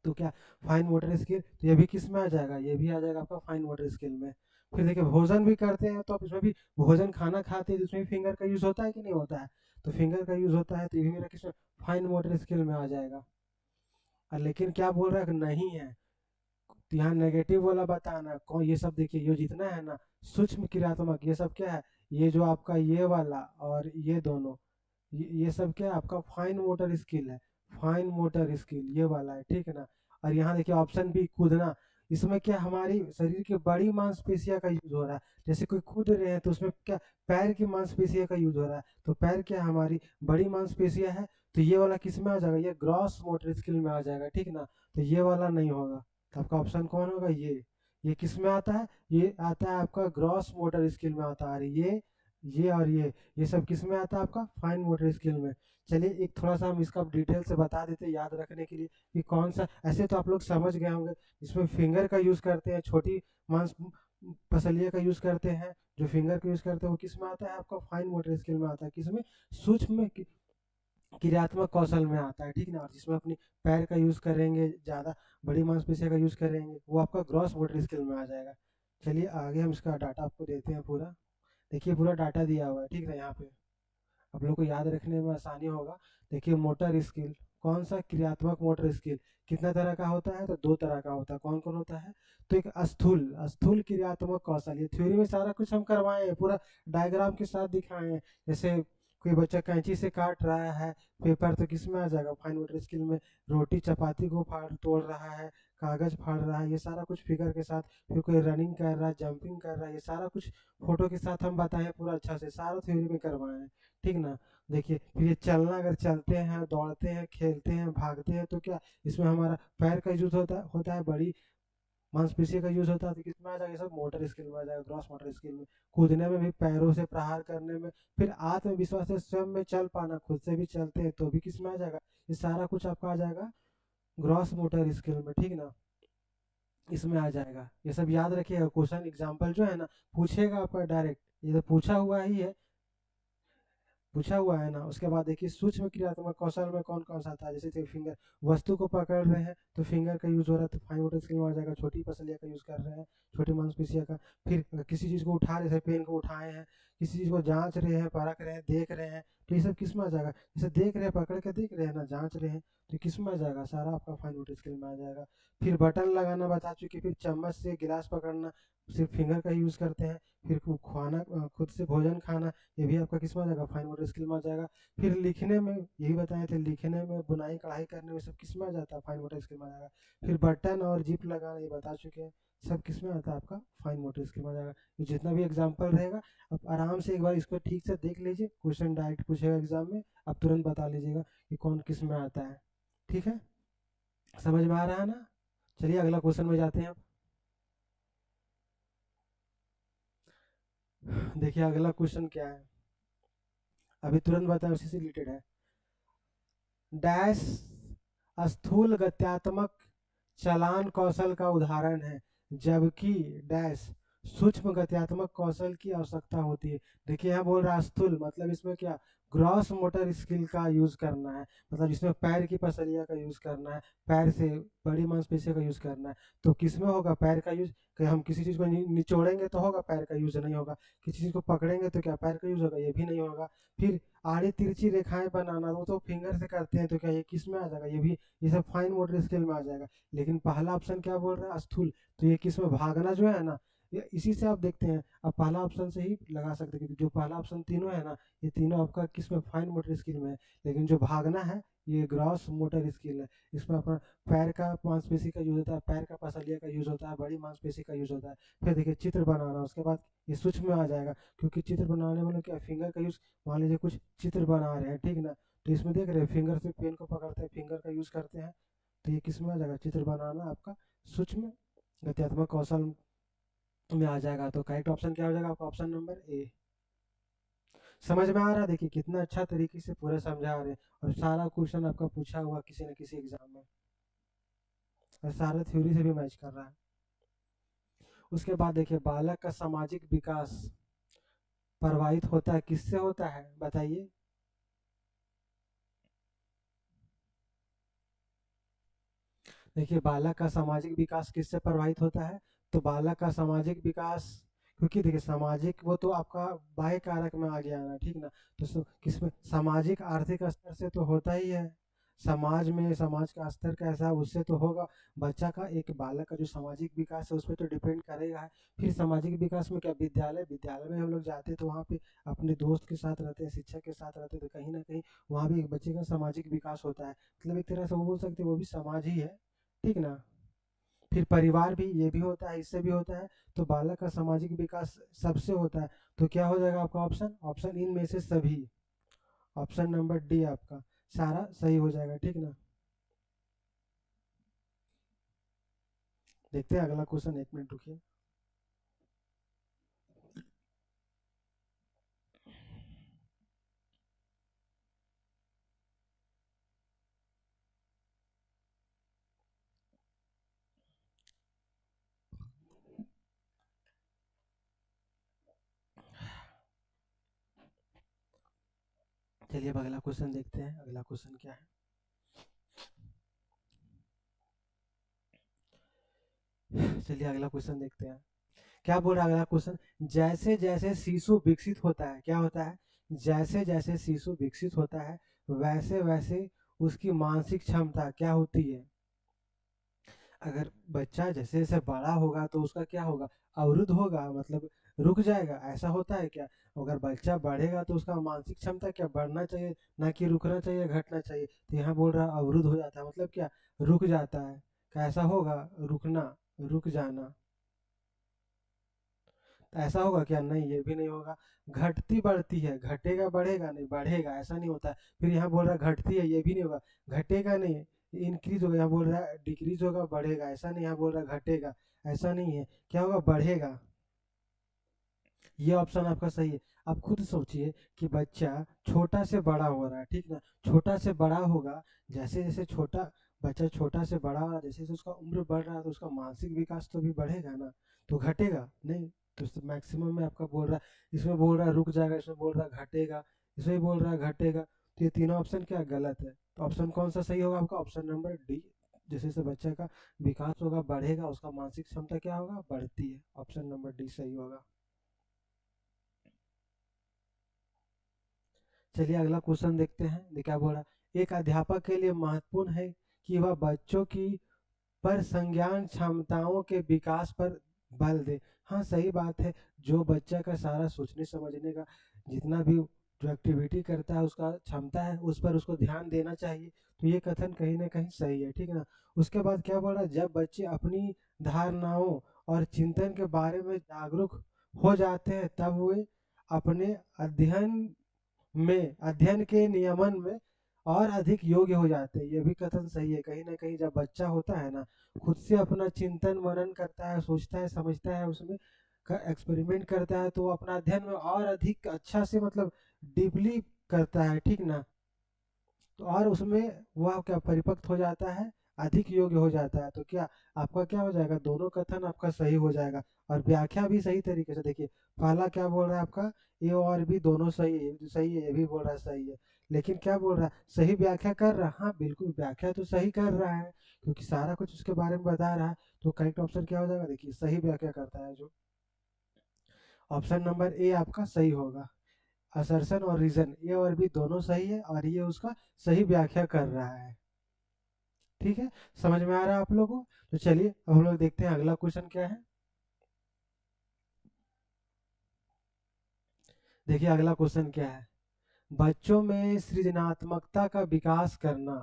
तो क्या फाइन मोटर स्किल, तो ये भी किस में आ जाएगा, ये भी आ जाएगा आपका फाइन मोटर स्किल में। फिर देखिए भोजन भी करते हैं तो आप इसमें भी भोजन खाना खाते हैं तो इसमें भी फिंगर का यूज होता है कि नहीं होता है, तो फिंगर का यूज होता है, तो ये भी मेरा किस फाइन मोटर स्किल में आ जाएगा। लेकिन क्या बोल रहा है कि नहीं है, तो यहाँ नेगेटिव वाला बताना कौन, ये सब देखिए ये जितना है ना सूक्ष्म क्रियात्मक, ये सब क्या है, ये जो आपका ये वाला और ये दोनों, ये सब क्या है आपका फाइन मोटर स्किल है, फाइन मोटर स्किल ये वाला है, ठीक है ना। और यहाँ देखिए ऑप्शन बी कूदना, इसमें क्या हमारी शरीर की बड़ी मांसपेशियों का यूज हो रहा है, जैसे कोई कूद रहे हैं तो उसमें क्या पैर की मांसपेशियों का यूज हो रहा है, तो पैर क्या हमारी बड़ी मांसपेशियां है, तो ये वाला किस में आ जाएगा, ये ग्रॉस मोटर स्किल में आ जाएगा, ठीक ना, तो ये वाला नहीं होगा, तो आपका ऑप्शन कौन होगा, ये किस में आता है, ये आता है आपका ग्रॉस मोटर स्किल में आता है, ये और ये सब किस में आता है आपका फाइन मोटर स्किल में। चलिए एक थोड़ा सा हम इसका डिटेल से बता देते हैं याद रखने के लिए कि कौन सा, ऐसे तो आप लोग समझ गए होंगे, इसमें फिंगर का यूज करते हैं, छोटी मांस पसलिया का यूज करते हैं, जो फिंगर का यूज करते हैं वो किस में आता है आपका फाइन मोटर स्किल में आता है, किसमें सूक्ष्म क्रियात्मक कौशल में आता है, ठीक ना, और जिसमें अपनी पैर का यूज करेंगे, ज्यादा बड़ी मांसपेशियों का यूज करेंगे, वो आपका ग्रॉस मोटर स्किल में आ जाएगा। चलिए आगे हम इसका डाटा आपको देते हैं पूरा, देखिए पूरा डाटा दिया हुआ है, ठीक है, यहाँ पे आप लोग को याद रखने में आसानी होगा। देखिए मोटर स्किल, कौन सा क्रियात्मक मोटर स्किल कितना तरह का होता है, तो दो तरह का होता है, कौन कौन होता है, तो एक स्थूल स्थूल क्रियात्मक कौशल, ये थ्योरी में सारा कुछ हम करवाए हैं, पूरा डायग्राम के साथ दिखाए हैं, जैसे कोई बच्चा कैंची से काट रहा है पेपर तो किस में आ जाएगा, फाइन मोटर स्किल में, रोटी चपाती को फाड़ तोड़ रहा है, कागज फाड़ रहा है, ये सारा कुछ फिगर के साथ, फिर कोई रनिंग कर रहा है, जंपिंग कर रहा है, ये सारा कुछ फोटो के साथ हम बताएं पूरा अच्छा से, सारा थ्योरी में करवाए हैं, ठीक ना। देखिए फिर ये चलना, अगर चलते हैं, दौड़ते हैं, खेलते हैं, भागते हैं, तो क्या इसमें हमारा पैर का यूज होता है, बड़ी मांसपेशी का यूज होता है, तो किसमें आ जाएगा, ये सब मोटर स्किल में आ जाएगा, ग्रॉस मोटर स्किल में। कूदने में भी, पैरों से प्रहार करने में, फिर आत्मविश्वास से स्वयं में चल पाना, खुद से भी चलते हैं तो भी किसमें आ जाएगा, ये सारा कुछ आपका आ जाएगा ग्रॉस मोटर स्किल में, ठीक ना, इसमें आ जाएगा। ये सब याद रखिएगा, क्वेश्चन एग्जाम्पल जो है ना पूछेगा आपका डायरेक्ट, ये तो पूछा हुआ है ना। उसके बाद देखिए सूक्ष्म क्रियात्मक कौशल में कौन कौन सा आता है, जैसे फिंगर, वस्तु को पकड़ रहे हैं तो फिंगर का यूज हो रहा है, तो फाइन मोटर स्किल में आ जाएगा, छोटी पसलिया का यूज कर रहे हैं, छोटी मांसपेशियों का। फिर किसी चीज को उठा रहे हैं, पेन को उठाए हैं, किसी चीज को जांच रहे हैं, परख रहे हैं, देख रहे हैं, तो ये सब किस में आ जाएगा, जैसे देख रहे हैं, पकड़ के देख रहे हैं ना, जांच रहे हैं, तो किस में आ जाएगा, सारा आपका फाइन मोटर स्किल में आ जाएगा। फिर बटन लगाना बता चुके, फिर चम्मच से गिलास पकड़ना सिर्फ फिंगर का यूज करते हैं, फिर खाना, खुद से भोजन खाना, ये भी आपका किस में आ जाएगा, फाइन मोटर स्किल में आ जाएगा। फिर लिखने में, यही बताए थे, लिखने में, बुनाई कढ़ाई करने में, सब किस में आ जाता है, फाइन मोटर स्किल में आ जाएगा। फिर बटन और जिप लगाना, ये बता चुके हैं, सब किस में आता है आपका फाइन मोटर स्किल में आ जाएगा। ये जितना भी एग्जाम्पल रहेगा आप आराम से एक बार इसको ठीक से देख लीजिए, क्वेश्चन डायरेक्ट पूछेगा एग्जाम में, आप तुरंत बता लीजिएगा कि कौन किस में आता है, ठीक है, समझ में आ रहा है ना। चलिए अगला क्वेश्चन में जाते हैं। देखिए अगला क्वेश्चन क्या है, अभी तुरंत बताएं, उसी से रिलेटेड है। डैश स्थूल गत्यात्मक चलान कौशल का उदाहरण है, जबकि डैश सूक्ष्म गत्यात्मक कौशल की आवश्यकता होती है। देखिए यहाँ बोल रहा है स्थूल, मतलब इसमें क्या ग्रॉस मोटर स्किल का यूज करना है, मतलब इसमें पैर की पसलिया का यूज करना है, पैर से बड़ी मांसपेशियों का यूज करना है, तो किसमें होगा पैर का यूज, कि हम किसी चीज को निचोड़ेंगे तो होगा, पैर का यूज नहीं होगा, किसी चीज को पकड़ेंगे तो क्या पैर का यूज होगा, ये भी नहीं होगा। फिर आड़ी तिरछी रेखाएं बनाना, वो तो फिंगर से करते हैं, तो क्या ये किस में आ जाएगा, ये भी, ये सब फाइन मोटर स्किल में आ जाएगा। लेकिन पहला ऑप्शन क्या बोल रहा है, स्थूल, तो ये किस में, भागना जो है ना, ये इसी से आप देखते हैं, आप पहला ऑप्शन से ही लगा सकते हैं, क्योंकि जो पहला ऑप्शन तीनों है ना, ये तीनों आपका किस में, फाइन मोटर स्किल में है। लेकिन जो भागना है ये ग्रॉस मोटर स्किल है, इसमें अपना पैर का मांसपेशी का यूज होता है, पैर का पसलिया का यूज होता है, बड़ी मांसपेशी का यूज होता है। फिर देखिए चित्र बनाना, उसके बाद ये सूक्ष्म में आ जाएगा, क्योंकि चित्र बनाने वाले क्या फिंगर का यूज, मान लीजिए कुछ चित्र बना रहे हैं, ठीक ना, तो इसमें देख रहे हैं फिंगर से पेन को पकड़ते हैं, फिंगर का यूज करते हैं, तो ये किस में आ जाएगा, चित्र बनाना आपका सूक्ष्म गत्यात्मक कौशल में आ जाएगा। तो करेक्ट ऑप्शन क्या हो जाएगा आपका, ऑप्शन नंबर ए। समझ में आ रहा है, देखिए कितना अच्छा तरीके से पूरा समझा रहे हैं, और सारा क्वेश्चन आपका पूछा हुआ किसी न किसी एग्जाम में, और सारा थ्योरी से भी मैच कर रहा है। उसके बाद देखिए बालक का सामाजिक विकास प्रभावित होता है, किससे होता है बताइए। देखिए बालक का सामाजिक विकास किससे प्रभावित होता है, तो बालक का सामाजिक विकास, क्योंकि देखिए सामाजिक वो तो आपका बाह्य कारक में आ गया ना, ठीक ना, तो किसमें, सामाजिक आर्थिक स्तर से तो होता ही है, समाज में समाज का स्तर कैसा है उससे तो होगा। बच्चा का एक बालक का जो सामाजिक विकास है उस पर तो डिपेंड करेगा है। फिर सामाजिक विकास में क्या, विद्यालय, विद्यालय में हम लोग जाते हैं तो वहाँ पे अपने दोस्त के साथ रहते हैं, शिक्षक के साथ रहते हैं, तो कहीं ना कहीं वहाँ भी एक बच्चे का सामाजिक विकास होता है, मतलब एक तरह से वो बोल सकते हैं वो भी समाज ही है, ठीक ना। फिर परिवार भी, ये भी होता है, इससे भी होता है, तो बालक का सामाजिक विकास सबसे होता है। तो क्या हो जाएगा आपका ऑप्शन, ऑप्शन इनमें से सभी, ऑप्शन नंबर डी आपका सारा सही हो जाएगा, ठीक ना। देखते हैं अगला क्वेश्चन, एक मिनट रुकिए। चलिए अब अगला क्वेश्चन देखते हैं, अगला क्वेश्चन क्या है। चलिए अगला क्वेश्चन देखते हैं, क्या बोल रहा है अगला क्वेश्चन, जैसे जैसे शिशु विकसित होता है, क्या होता है, जैसे जैसे शिशु विकसित होता है वैसे वैसे उसकी मानसिक क्षमता क्या होती है। अगर बच्चा जैसे जैसे बड़ा होगा तो उसका क्या होगा, अवरुद्ध होगा, मतलब रुक जाएगा, ऐसा होता है क्या। अगर बच्चा बढ़ेगा तो उसका मानसिक क्षमता क्या, बढ़ना चाहिए, ना कि रुकना चाहिए, घटना चाहिए। तो यहाँ बोल रहा है अवरुद्ध हो जाता है, मतलब क्या, रुक जाता है। कैसा होगा, रुकना, रुक जाना। तो ऐसा होगा क्या, नहीं ये भी नहीं होगा। घटती बढ़ती है, घटेगा बढ़ेगा, नहीं बढ़ेगा, ऐसा नहीं होता है। फिर यहाँ बोल रहा है घटती है, ये भी नहीं होगा, घटेगा नहीं, इंक्रीज होगा, यहाँ बोल रहा है डिक्रीज होगा, बढ़ेगा, ऐसा नहीं, यहाँ बोल रहा है घटेगा, ऐसा नहीं है, क्या होगा, बढ़ेगा। ये ऑप्शन आपका सही है। आप खुद सोचिए कि बच्चा छोटा से बड़ा हो रहा है, ठीक ना, छोटा से बड़ा होगा, जैसे जैसे छोटा बच्चा छोटा से बड़ा हो रहा है, जैसे जैसे उसका उम्र बढ़ रहा है तो उसका मानसिक विकास तो भी बढ़ेगा ना, तो घटेगा नहीं। तो मैक्सिमम में आपका बोल रहा है, इसमें बोल रहा है रुक जाएगा, इसमें बोल रहा है घटेगा, इसमें बोल रहा है घटेगा, तो ये तीनों ऑप्शन क्या गलत है। तो ऑप्शन कौन सा सही होगा आपका, ऑप्शन नंबर डी। जैसे जैसे बच्चे का विकास होगा, बढ़ेगा, उसका मानसिक क्षमता क्या होगा, बढ़ती है, ऑप्शन नंबर डी सही होगा। चलिए अगला क्वेश्चन देखते हैं, क्या बोल रहा है, एक अध्यापक के लिए महत्वपूर्ण है कि वह बच्चों की पर संज्ञान क्षमताओं के विकास पर बल दे। हाँ सही बात है, जो बच्चा का सारा सोचने समझने का जितना भी जो एक्टिविटी करता है उसका क्षमता है उस पर उसको ध्यान देना चाहिए। तो ये कथन कहीं ना कहीं सही है, ठीक है ना। उसके बाद क्या बोल रहा है, जब बच्चे अपनी धारणाओं और चिंतन के बारे में जागरूक हो जाते हैं तब वे अपने अध्ययन के नियमन में और अधिक योग्य हो जाते हैं। ये भी कथन सही है, कहीं ना कहीं जब बच्चा होता है ना, खुद से अपना चिंतन मनन करता है, सोचता है, समझता है, उसमें एक्सपेरिमेंट करता है, तो वो अपना अध्ययन में और अधिक अच्छा से, मतलब डीपली करता है, ठीक ना। तो और उसमें वह क्या परिपक्व हो जाता है, अधिक योग्य हो जाता है। तो क्या आपका क्या हो जाएगा, दोनों कथन आपका सही हो जाएगा, और व्याख्या भी सही तरीके से। देखिए पहला क्या बोल रहा है आपका, ए और बी दोनों सही है, सही है, ये भी बोल रहा है सही है, लेकिन क्या बोल रहा है, सही व्याख्या कर रहा है, हाँ बिल्कुल व्याख्या तो सही कर रहा है, क्योंकि सारा कुछ उसके बारे में बता रहा है। तो करेक्ट ऑप्शन क्या हो जाएगा, देखिए सही व्याख्या करता है जो, ऑप्शन नंबर ए आपका सही होगा। असर्शन और रीजन, ये और भी दोनों सही है, और ये उसका सही व्याख्या कर रहा है, ठीक है। समझ में आ रहा है आप लोगों को। तो चलिए अब हम लोग देखते हैं अगला क्वेश्चन क्या है। देखिए अगला क्वेश्चन क्या है, बच्चों में सृजनात्मकता का विकास करना।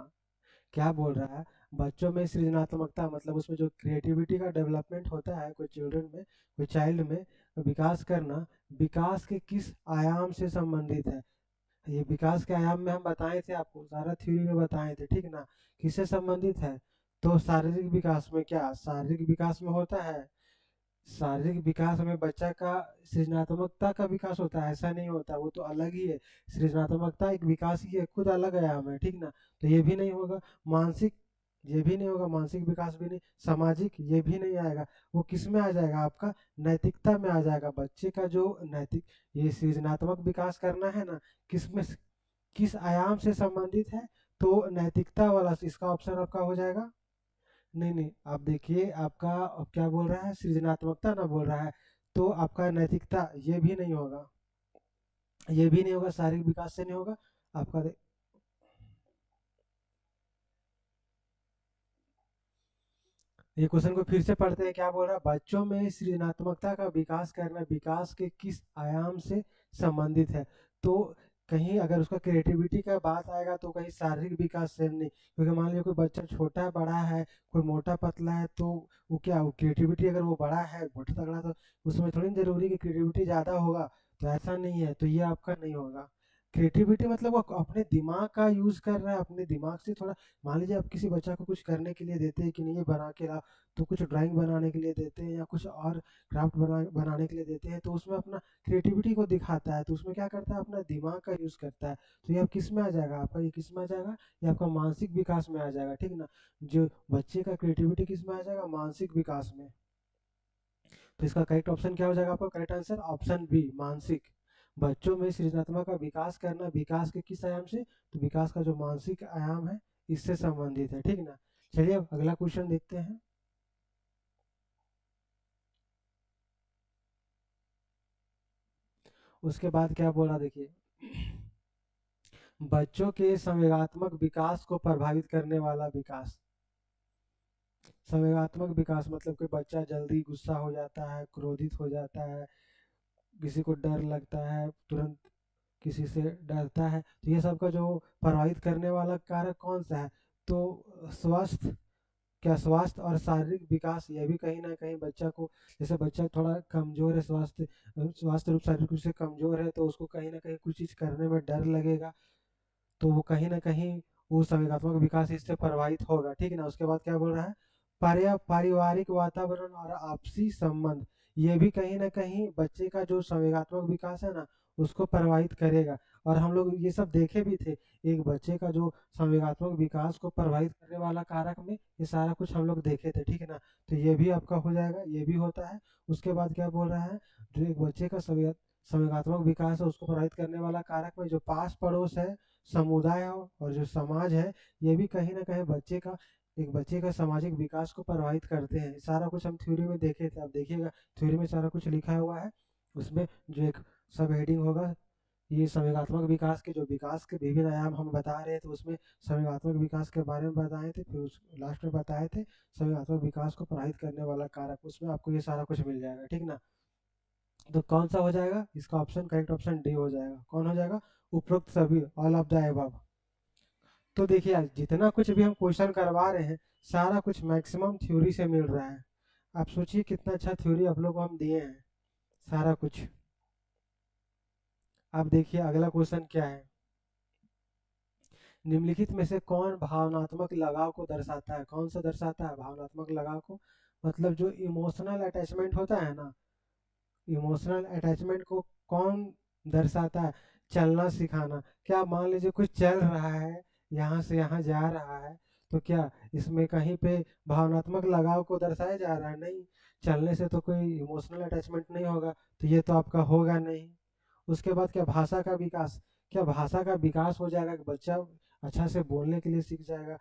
क्या बोल रहा है, बच्चों में सृजनात्मकता मतलब उसमें जो क्रिएटिविटी का डेवलपमेंट होता है कोई चिल्ड्रन में, कोई चाइल्ड में, विकास करना विकास के किस आयाम से संबंधित है। ये विकास के आयाम में हम बताए थे, आपको सारा थ्योरी में बताए थे, ठीक ना। किससे संबंधित है? तो शारीरिक विकास में क्या शारीरिक विकास में होता है? शारीरिक विकास में बच्चा का सृजनात्मकता का विकास होता है? ऐसा नहीं होता, वो तो अलग ही है। सृजनात्मकता एक विकास ही है, खुद अलग आयाम है, ठीक ना। तो ये भी नहीं होगा। मानसिक, ये भी नहीं होगा। मानसिक विकास भी नहीं। सामाजिक, ये भी नहीं आएगा। वो किस में आ जाएगा? आपका नैतिकता में आ जाएगा। बच्चे का जो नैतिक, ये सृजनात्मक विकास करना है ना, किस में, किस आयाम से संबंधित है? तो नैतिकता वाला, इसका ऑप्शन आपका हो जाएगा। नहीं नहीं, आप देखिए, आपका अब क्या बोल रहा है? सृजनात्मकता ना बोल रहा है, तो आपका नैतिकता ये भी नहीं होगा। ये भी नहीं होगा, शारीरिक विकास से नहीं होगा आपका। ये क्वेश्चन को फिर से पढ़ते हैं, क्या बोल रहा है? बच्चों में सृजनात्मकता का विकास करना विकास के किस आयाम से संबंधित है? तो कहीं अगर उसका क्रिएटिविटी का बात आएगा तो कहीं शारीरिक विकास से नहीं, क्योंकि मान लीजिए कोई बच्चा छोटा है, बड़ा है, कोई मोटा पतला है, तो वो क्या, वो क्रिएटिविटी, अगर वो बड़ा है, मोटा तगड़ा, तो उसमें थोड़ी ना जरूरी कि क्रिएटिविटी ज़्यादा होगा। तो ऐसा नहीं है, तो ये आपका नहीं होगा। क्रिएटिविटी मतलब वो अपने दिमाग का यूज कर रहा है, अपने दिमाग से थोड़ा। मान लीजिए आप किसी बच्चा को कुछ करने के लिए देते हैं कि नहीं, ये बना के ला, तो कुछ ड्राइंग बनाने के लिए देते हैं या कुछ और क्राफ्ट बनाने के लिए देते हैं, तो उसमें अपना क्रिएटिविटी को दिखाता है, तो उसमें क्या करता है? अपना दिमाग का यूज करता है। तो ये आप किस में आ जाएगा? आपका ये किस में आ जाएगा? ये आपका मानसिक विकास में आ जाएगा, ठीक ना। जो बच्चे का क्रिएटिविटी किस में आ जाएगा? मानसिक विकास में। तो इसका करेक्ट ऑप्शन क्या हो जाएगा? आपका करेक्ट आंसर ऑप्शन बी, मानसिक। बच्चों में सृजनात्मक का विकास करना विकास के किस आयाम से? तो विकास का जो मानसिक आयाम है, इससे संबंधित है, ठीक ना। चलिए अब अगला क्वेश्चन देखते हैं। उसके बाद क्या बोला, देखिए। बच्चों के संवेगात्मक विकास को प्रभावित करने वाला विकास। संवेगात्मक विकास मतलब कि बच्चा जल्दी गुस्सा हो जाता है, क्रोधित हो जाता है, किसी को डर लगता है, तुरंत किसी से डरता है, तो ये सब का जो प्रभावित करने वाला कारक कौन सा है? तो स्वास्थ्य, क्या स्वास्थ्य और शारीरिक विकास, ये भी कहीं ना कहीं बच्चा को, जैसे बच्चा थोड़ा कमजोर है, स्वास्थ्य रूप शारीरिक रूप से कमजोर है, तो उसको कहीं ना कहीं कुछ चीज करने में डर लगेगा, तो वो कहीं ना कहीं वो संवेगात्मक विकास इससे प्रभावित होगा, ठीक है ना। उसके बाद क्या बोल रहा है? पारिवारिक वातावरण और आपसी संबंध, ये भी कहीं ना कहीं बच्चे का जो संवेगात्मक विकास है ना, उसको प्रभावित करेगा। और हम लोग ये सब देखे भी थे, एक बच्चे का जो संवेगात्मक विकास को प्रभावित करने वाला कारक में, ये सारा कुछ हम लोग देखे थे, ठीक है ना। तो ये भी आपका हो जाएगा, ये भी होता है। उसके बाद क्या बोल रहा है? जो एक बच्चे का संवेगात्मक विकास है, उसको प्रभावित करने वाला कारक में जो पास पड़ोस है, समुदाय हो और जो समाज है, ये भी कहीं ना कहीं बच्चे का, एक बच्चे का सामाजिक विकास को प्रभावित करते हैं। सारा कुछ हम थ्योरी में देखे थे, आप देखिएगा थ्योरी में सारा कुछ लिखा हुआ है। उसमें जो एक सब हेडिंग होगा, ये संवेगात्मक विकास के, जो विकास के विभिन्न आयाम हम बता रहे थे, उसमें संवेगात्मक विकास के बारे में बताए थे, फिर उस लास्ट में बताए थे संवेगात्मक विकास को प्रभावित करने वाला कारक, उसमें आपको ये सारा कुछ मिल जाएगा, ठीक ना। तो कौन सा हो जाएगा? इसका ऑप्शन, करेक्ट ऑप्शन डी हो जाएगा। कौन हो जाएगा? उपरोक्त सभी, ऑल ऑफ द अबव। तो देखिए आज जितना कुछ भी हम क्वेश्चन करवा रहे हैं, सारा कुछ मैक्सिमम थ्योरी से मिल रहा है। आप सोचिए कितना अच्छा थ्योरी आप लोग को हम दिए हैं, सारा कुछ। आप देखिए अगला क्वेश्चन क्या है? निम्नलिखित में से कौन भावनात्मक लगाव को दर्शाता है? कौन सा दर्शाता है भावनात्मक लगाव को? मतलब जो इमोशनल अटैचमेंट होता है ना, इमोशनल अटैचमेंट को कौन दर्शाता है? चलना सिखाना। क्या मान लीजिए कुछ चल रहा है, यहाँ से यहाँ जा रहा है, तो क्या इसमें कहीं पे भावनात्मक लगाव को दर्शाया जा रहा है? नहीं। चलने से तो कोई इमोशनल अटैचमेंट नहीं होगा, तो ये तो आपका होगा नहीं। उसके बाद क्या भाषा का विकास? क्या भाषा का विकास हो जाएगा कि बच्चा अच्छा से बोलने के लिए सीख जाएगा,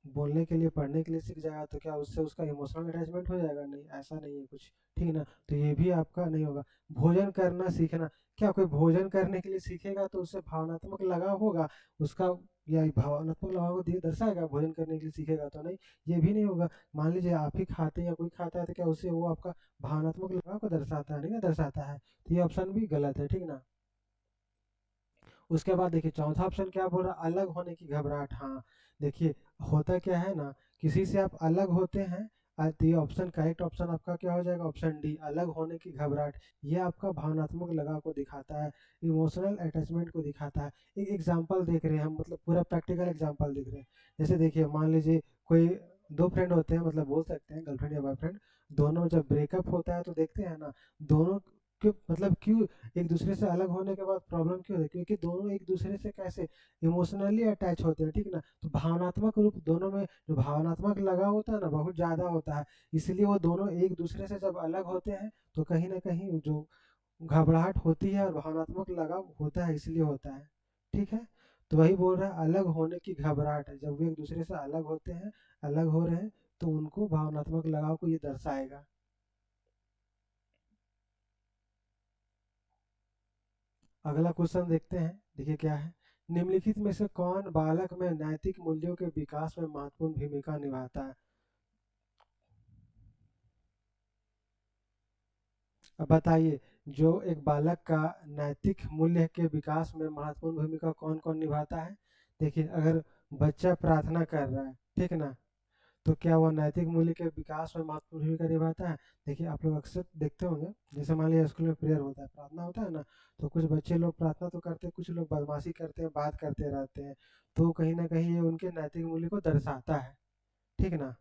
बोलने के लिए, पढ़ने के लिए सीख जाएगा, तो क्या उससे उसका इमोशनल अटैचमेंट हो जाएगा? नहीं, ऐसा नहीं है कुछ, ठीक है ना। तो ये भी आपका नहीं होगा। भोजन करना सीखना, क्या कोई भोजन करने के लिए सीखेगा तो उससे भावनात्मक लगाव होगा उसका, या भावनात्मक लगाव को दर्शाएगा? भोजन करने के लिए सीखेगा तो नहीं, ये भी नहीं होगा। मान लीजिए आप ही खाते हैं या कोई खाता है, तो क्या उससे वो आपका भावनात्मक लगाव को दर्शाता है? नहीं ना दर्शाता है, तो ये ऑप्शन भी गलत है, ठीक ना। उसके बाद देखिए चौथा ऑप्शन क्या बोल रहा है? अलग होने की घबराहट। हाँ, देखिए होता क्या है ना, किसी से आप अलग होते हैं, तो ये ऑप्शन करेक्ट ऑप्शन आपका क्या हो जाएगा, ऑप्शन डी, अलग होने की घबराहट। ये आपका भावनात्मक लगाव को दिखाता है, इमोशनल अटैचमेंट को दिखाता है। एक एग्जांपल देख रहे हैं हम, मतलब पूरा प्रैक्टिकल एग्जांपल देख रहे हैं। जैसे देखिए, मान लीजिए कोई दो फ्रेंड होते हैं, मतलब बोल सकते हैं गर्लफ्रेंड या बॉयफ्रेंड, दोनों जब ब्रेकअप होता है तो देखते हैं ना, दोनों क्यों, मतलब क्यों एक दूसरे से अलग होने के बाद प्रॉब्लम क्यों होती है, क्योंकि दोनों एक दूसरे से कैसे इमोशनली अटैच होते हैं, ठीक ना। तो भावनात्मक रूप दोनों में, जो भावनात्मक लगाव होता है ना, बहुत ज़्यादा होता है। इसलिए वो दोनों एक दूसरे से जब अलग होते हैं तो कहीं ना कहीं जो घबराहट होती है और भावनात्मक लगाव होता है, इसलिए होता है, ठीक है। तो वही बोल रहा है, अलग होने की घबराहट है, जब वे एक दूसरे से अलग होते हैं, अलग हो रहे हैं, तो उनको भावनात्मक लगाव को ये दर्शाएगा। अगला क्वेश्चन देखते हैं, देखिए क्या है। निम्नलिखित में से कौन बालक में नैतिक मूल्यों के विकास में महत्वपूर्ण भूमिका निभाता है। अब बताइए, जो एक बालक का नैतिक मूल्य के विकास में महत्वपूर्ण भूमिका कौन कौन निभाता है। देखिए, अगर बच्चा प्रार्थना कर रहा है, ठीक ना, तो क्या वह नैतिक मूल्य के विकास में महत्वपूर्ण भूमिका निभाता है। देखिए, आप लोग अक्सर देखते होंगे, जैसे मान लीजिए स्कूल में प्रेयर होता है, प्रार्थना होता है ना, तो कुछ बच्चे लोग प्रार्थना तो करते हैं, कुछ लोग बदमाशी करते हैं, बात करते रहते हैं। तो कहीं ना कहीं ये उनके नैतिक मूल्य को दर्शाता है, ठीक ना।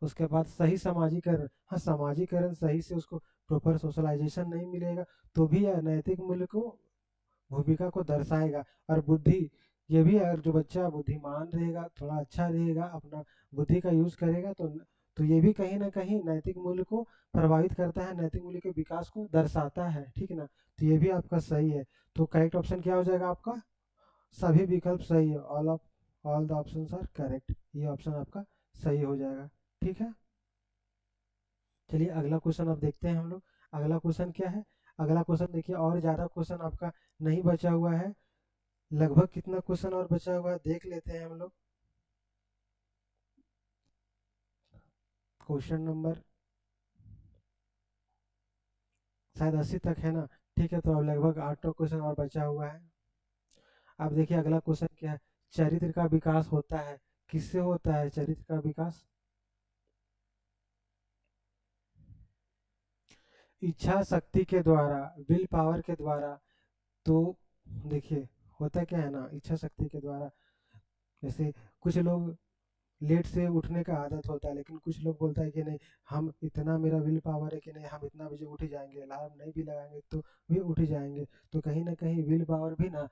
उसके बाद सही सामाजिकरण, हाँ, सामाजिकरण सही से उसको प्रॉपर सोशलाइजेशन नहीं मिलेगा, तो भी यह नैतिक मूल्य को, भूमिका को दर्शाएगा। और बुद्धि, ये भी अगर जो बच्चा बुद्धिमान रहेगा, थोड़ा अच्छा रहेगा, अपना बुद्धि का यूज करेगा, तो ये भी कहीं ना कहीं नैतिक मूल्य को प्रभावित करता है, नैतिक मूल्य के विकास को दर्शाता है, ठीक ना। तो ये भी आपका सही है। तो करेक्ट ऑप्शन क्या हो जाएगा आपका, सभी विकल्प सही है, all the options are correct, ये ऑप्शन आपका सही हो जाएगा, ठीक है। चलिए अगला क्वेश्चन अब देखते हैं हम लोग। अगला क्वेश्चन क्या है, अगला क्वेश्चन देखिए, और ज़्यादा क्वेश्चन आपका नहीं बचा हुआ है। लगभग कितना क्वेश्चन और बचा हुआ है देख लेते हैं हम लोग। क्वेश्चन नंबर शायद 80 तक है ना, ठीक है। तो अब लगभग 8 क्वेश्चन और बचा हुआ है। अब देखिए अगला क्वेश्चन क्या है, चरित्र का विकास होता है, किससे होता है चरित्र का विकास। इच्छा शक्ति के द्वारा, विल पावर के द्वारा। तो देखिए, होता क्या है ना, इच्छा शक्ति के द्वारा, जैसे कुछ लोग लेट से उठने का आदत होता है, लेकिन कुछ लोग बोलता है कि नहीं, हम इतना, मेरा विल पावर है कि नहीं, हम इतना बजे उठ ही जाएंगे, अलार्म नहीं भी लगाएंगे तो भी उठ ही जाएंगे। तो कहीं ना कहीं विल पावर भी ना,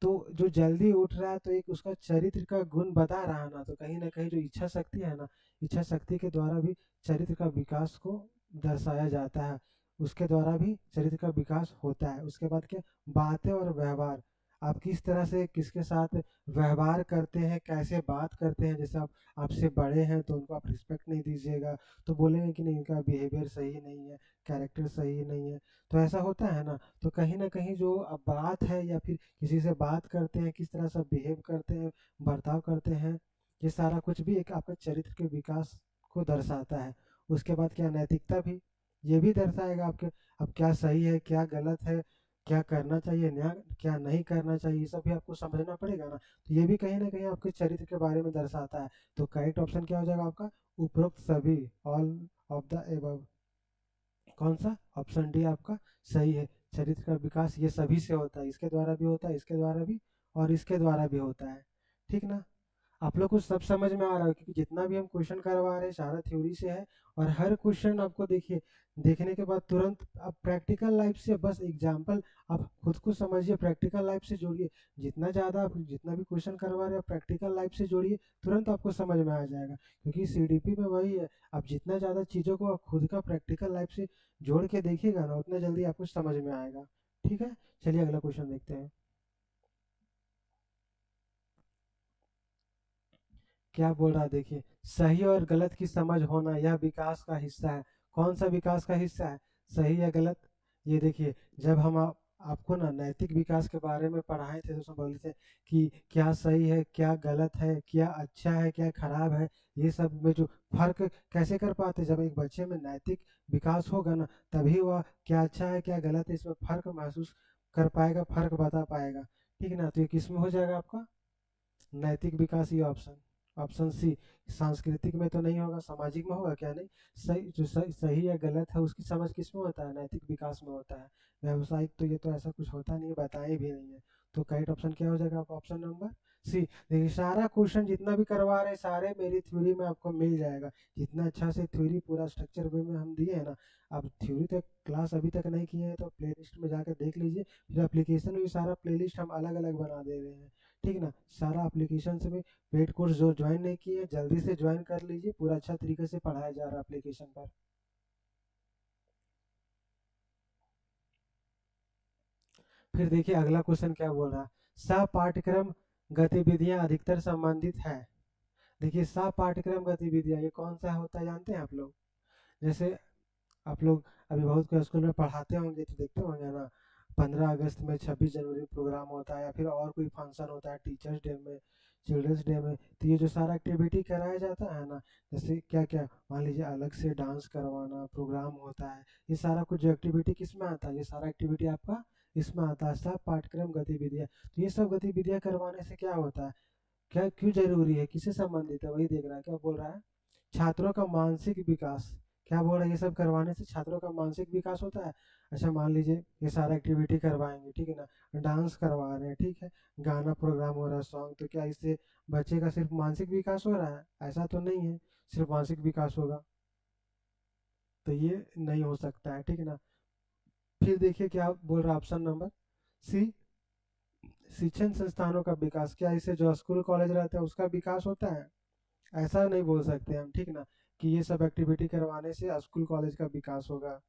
तो जो जल्दी उठ रहा है तो एक उसका चरित्र का गुण बता रहा है ना, तो कहीं ना कहीं जो इच्छा शक्ति है ना, इच्छा शक्ति के द्वारा भी चरित्र का विकास को दर्शाया जाता है, उसके द्वारा भी चरित्र का विकास होता है। उसके बाद क्या, बातें और व्यवहार, आप किस तरह से किसके साथ व्यवहार करते हैं, कैसे बात करते हैं। जैसे आप आपसे बड़े हैं तो उनको आप रिस्पेक्ट नहीं दीजिएगा, तो बोलेंगे कि नहीं, इनका बिहेवियर सही नहीं है, कैरेक्टर सही नहीं है। तो ऐसा होता है ना, तो कहीं ना कहीं जो अब बात है, या फिर किसी से बात करते हैं, किस तरह से बिहेव करते हैं, बर्ताव करते हैं, ये सारा कुछ भी एक आपका चरित्र के विकास को दर्शाता है। उसके बाद क्या, नैतिकता भी, ये भी दर्शाएगा आपके, अब क्या सही है, क्या गलत है, क्या करना चाहिए, क्या नहीं करना चाहिए, ये सब भी आपको समझना पड़ेगा ना। तो ये भी कहीं ना कहीं आपके चरित्र के बारे में दर्शाता है। तो करेक्ट ऑप्शन क्या हो जाएगा आपका, उपरोक्त सभी, ऑल ऑफ द एबव। कौन सा, ऑप्शन डी आपका सही है। चरित्र का विकास ये सभी से होता है, इसके द्वारा भी होता है, इसके द्वारा भी, और इसके द्वारा भी होता है, ठीक ना। आप लोग को सब समझ में आ रहा है, क्योंकि जितना भी हम क्वेश्चन करवा रहे हैं सारा थ्योरी से है। और हर क्वेश्चन आपको देखिए, देखने के बाद तुरंत आप प्रैक्टिकल लाइफ से, बस एग्जांपल आप खुद को समझिए, प्रैक्टिकल लाइफ से जोड़िए। जितना ज़्यादा आप जितना भी क्वेश्चन करवा रहे हैं प्रैक्टिकल लाइफ से जोड़िए, तुरंत आपको समझ में आ जाएगा। क्योंकि सीडीपी में वही है, आप जितना ज़्यादा चीज़ों को आप खुद का प्रैक्टिकल लाइफ से जोड़ के देखिएगा ना, उतना जल्दी आपको समझ में आएगा, ठीक है। चलिए अगला क्वेश्चन देखते हैं। क्या बोल रहा है, देखिए, सही और गलत की समझ होना यह विकास का हिस्सा है। कौन सा विकास का हिस्सा है, सही या गलत। ये देखिए, जब हम आपको ना नैतिक विकास के बारे में पढ़ाए थे, तो उसमें बोले थे कि क्या सही है, क्या गलत है, क्या अच्छा है, क्या खराब है। ये सब में जो फर्क कैसे कर पाते, जब एक बच्चे में नैतिक विकास होगा ना, तभी वह क्या अच्छा है, क्या गलत है, इसमें फर्क महसूस कर पाएगा, फर्क बता पाएगा, ठीक है ना। तो ये किस में हो जाएगा आपका, नैतिक विकास, ये ऑप्शन। ऑप्शन सी, सांस्कृतिक में तो नहीं होगा, सामाजिक में होगा क्या? नहीं। सही, जो सही या गलत है उसकी समझ किस में होता है? नैतिक विकास में होता है। व्यावसायिक तो ये तो ऐसा कुछ होता नहीं है, बताए भी नहीं है। तो करेक्ट ऑप्शन क्या हो जाएगा आपका? Option number C. देखिए सारा क्वेश्चन जितना भी करवा रहे हैं सारे मेरी थ्योरी में आपको मिल जाएगा। जितना अच्छा से थ्योरी पूरा स्ट्रक्चर वे में हम दिए हैं ना। आप थ्योरी तक क्लास अभी तक नहीं किए हैं तो प्लेलिस्ट में जाकर देख लीजिए। फिर एप्लीकेशन में भी सारा प्लेलिस्ट हम अलग अलग बना दे रहे हैं। ठीक ना, सारा एप्लीकेशन से भी पेड कोर्स जो ज्वाइन नहीं किए जल्दी से ज्वाइन कर लीजिए, पूरा अच्छा तरीके से पढ़ाया जा रहा है एप्लीकेशन पर। फिर देखिए अगला क्वेश्चन क्या बोल रहा है। सह पाठ्यक्रम गतिविधियां अधिकतर संबंधित है। देखिए सह पाठ्यक्रम गतिविधियां ये कौन सा होता है जानते हैं आप लोग? जैसे आप लोग अभी बहुत कोई स्कूल में पढ़ाते होंगे तो देखते होंगे ना, 15 अगस्त में, 26 जनवरी प्रोग्राम होता है या फिर और कोई फंक्शन होता है, टीचर्स डे में, चिल्ड्रंस डे में, तो ये जो सारा एक्टिविटी कराया जाता है ना, जैसे क्या क्या मान लीजिए अलग से डांस करवाना प्रोग्राम होता है, ये सारा कुछ जो एक्टिविटी किस में आता है? ये सारा एक्टिविटी आपका इसमें आता है, सब पाठ्यक्रम गतिविधियाँ। तो ये सब गतिविधियाँ करवाने से क्या होता है, क्या क्यों जरूरी है, किससे संबंधित है, वही देख रहा है। क्या बोल रहा है? छात्रों का मानसिक विकास। क्या बोल रहा है? ये सब करवाने से छात्रों का मानसिक विकास होता है। अच्छा मान लीजिए ये सारा एक्टिविटी करवाएंगे, ठीक है ना, डांस करवा रहे हैं, ठीक है, गाना प्रोग्राम हो रहा है, सॉन्ग, तो क्या इससे बच्चे का सिर्फ मानसिक विकास हो रहा है? ऐसा तो नहीं है सिर्फ मानसिक विकास होगा, तो ये नहीं हो सकता है, ठीक है ना। फिर देखिए क्या बोल रहा है ऑप्शन नंबर सी, शिक्षण संस्थानों का विकास। क्या इससे जो स्कूल कॉलेज रहता है उसका विकास होता है? ऐसा नहीं बोल सकते हम, ठीक ना, कि ये सब एक्टिविटी करवाने से स्कूल कॉलेज का विकास होगा।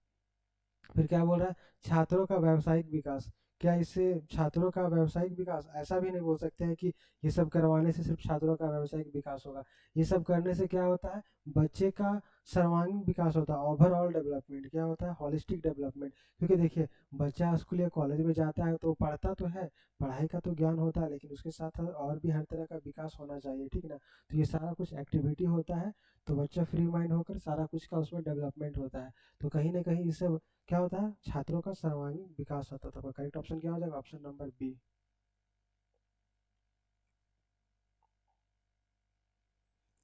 फिर क्या बोल रहा है? छात्रों का व्यावसायिक विकास। क्या इससे छात्रों का व्यावसायिक विकास? ऐसा भी नहीं बोल सकते हैं कि ये सब करवाने से सिर्फ छात्रों का व्यावसायिक विकास होगा। ये सब करने से क्या होता है? बच्चे का सर्वांगीण विकास होता है, ओवरऑल डेवलपमेंट। क्या होता है? Holistic development. क्योंकि देखिए बच्चा स्कूल या कॉलेज में जाता है तो पढ़ता तो है, पढ़ाई का तो ज्ञान होता है, लेकिन उसके साथ साथ और भी हर तरह का विकास होना चाहिए, ठीक ना। तो ये सारा कुछ एक्टिविटी होता है, तो बच्चा फ्री माइंड होकर सारा कुछ का उसमें डेवलपमेंट होता है। तो कहीं ना कहीं इससे क्या होता है? छात्रों का सर्वांगीण विकास होता था। करेक्ट ऑप्शन क्या हो जाएगा? Option number B.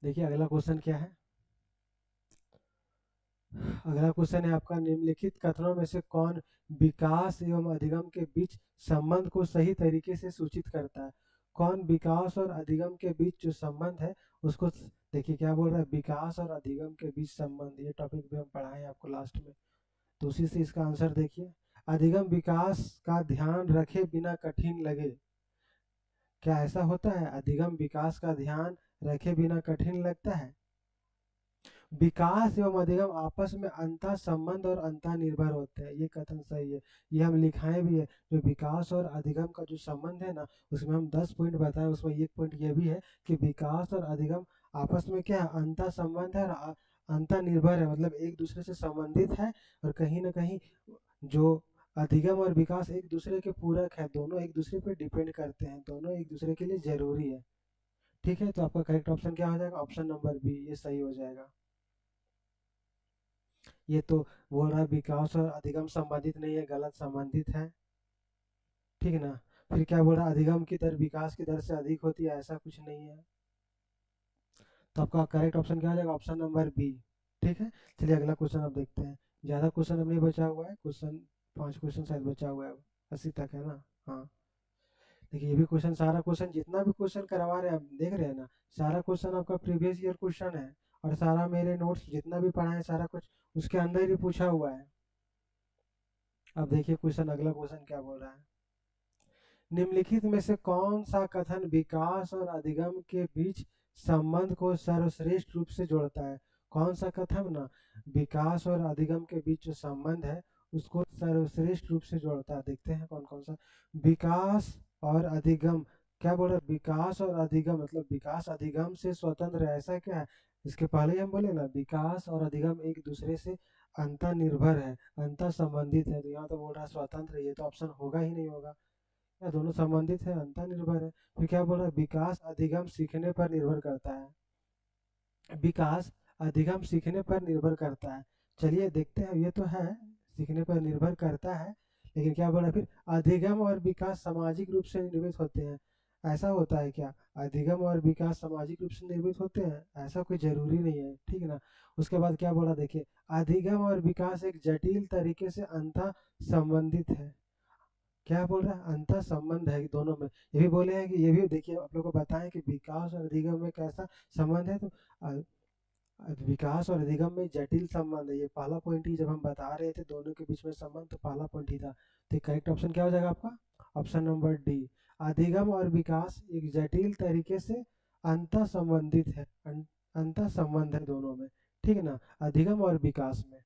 देखिए अगला क्वेश्चन क्या है। अगला क्वेश्चन है आपका, निम्नलिखित कथनों में से कौन विकास एवं अधिगम के बीच संबंध को सही तरीके से सूचित करता है? कौन विकास और अधिगम के बीच जो संबंध है उसको, देखिए क्या बोल रहा है, विकास और अधिगम के बीच संबंध, ये टॉपिक भी हम पढ़ाए आपको लास्ट में, तो उसी से इसका आंसर देखिए। अधिगम विकास का ध्यान रखे बिना कठिन लगे। क्या ऐसा होता है? अधिगम विकास का ध्यान रखे बिना कठिन लगता है। विकास एवं अधिगम आपस में अंतः संबंध और अंतः निर्भर होते हैं, ये कथन सही है। ये हम लिखाए भी है, जो विकास और अधिगम का जो संबंध है ना, उसमें हम 10 पॉइंट बताए, उसमें एक पॉइंट ये भी है कि विकास और अधिगम आपस में क्या है? अंतः संबंध है और अंतः निर्भर है, मतलब एक दूसरे से संबंधित है। और कहीं ना कहीं जो अधिगम और विकास एक दूसरे के पूरक है, दोनों एक दूसरे पे डिपेंड करते हैं, दोनों एक दूसरे के लिए जरूरी है। ठीक है, तो आपका करेक्ट ऑप्शन क्या हो जाएगा? ऑप्शन नंबर बी, ये सही हो जाएगा। ये तो बोल रहा है विकास और अधिगम संबंधित नहीं है, गलत, संबंधित है, ठीक है ना। फिर क्या बोल रहा है? अधिगम की दर विकास की दर से अधिक होती है, ऐसा कुछ नहीं है। तो आपका करेक्ट ऑप्शन क्या हो जाएगा? Option number B. ठीक है, चलिए अगला क्वेश्चन अब देखते हैं। ज़्यादा क्वेश्चन अब नहीं बचा हुआ है, क्वेश्चन 5 क्वेश्चन शायद बचा हुआ है, 80 तक है ना। हाँ, देखिए ये भी क्वेश्चन, सारा क्वेश्चन जितना भी क्वेश्चन करवा रहे हैं आप देख रहे हैं ना, सारा क्वेश्चन आपका प्रीवियस ईयर क्वेश्चन है। और सारा मेरे नोट्स जितना भी पढ़ा है सारा कुछ उसके अंदर ही पूछा हुआ है। अब देखिए क्वेश्चन, अगला क्वेश्चन क्या बोल रहा है। निम्नलिखित में से कौन सा कथन विकास और अधिगम के बीच संबंध को सर्वश्रेष्ठ रूप से जोड़ता है? कौन सा कथन ना विकास और अधिगम के बीच जो संबंध है उसको सर्वश्रेष्ठ रूप से जोड़ता है? देखते हैं कौन कौन सा। विकास और अधिगम। क्या बोल रहे हैं? विकास और अधिगम, मतलब विकास अधिगम से स्वतंत्र है, ऐसा क्या है? इसके पहले ही हम बोले ना, विकास और अधिगम एक दूसरे से अंतर निर्भर है, अंतर संबंधित है, तो यहाँ तो बोल रहा है स्वतंत्र है, ये तो ऑप्शन होगा ही नहीं होगा। या दोनों संबंधित है, अंतर निर्भर है। फिर क्या बोल रहा है? विकास अधिगम सीखने पर निर्भर करता है। विकास अधिगम सीखने पर निर्भर करता है। चलिए देखते हैं, ये तो है सीखने पर निर्भर करता है, लेकिन क्या बोल रहा है फिर? अधिगम और विकास सामाजिक रूप से निर्मित होते हैं। ऐसा होता है क्या? अधिगम और विकास सामाजिक रूप से निर्मित होते हैं? ऐसा कोई जरूरी नहीं है, ठीक है ना। उसके बाद क्या बोला देखिए, अधिगम और विकास एक जटिल तरीके से अंतः संबंधित है। क्या बोल रहा है? अंतर संबंध है दोनों में। ये भी बोले हैं कि ये भी देखिए आप लोग को बताएं कि विकास और अधिगम में कैसा संबंध है। तो विकास और अधिगम में जटिल संबंध है, ये पहला पॉइंट ही जब हम बता रहे थे दोनों के बीच में संबंध, तो पहला पॉइंट ही था। तो करेक्ट ऑप्शन क्या हो जाएगा आपका? Option number D. अधिगम और विकास एक जटिल तरीके से अंतर संबंधित है, अंतर संबंध है दोनों में, ठीक है ना, अधिगम और विकास में।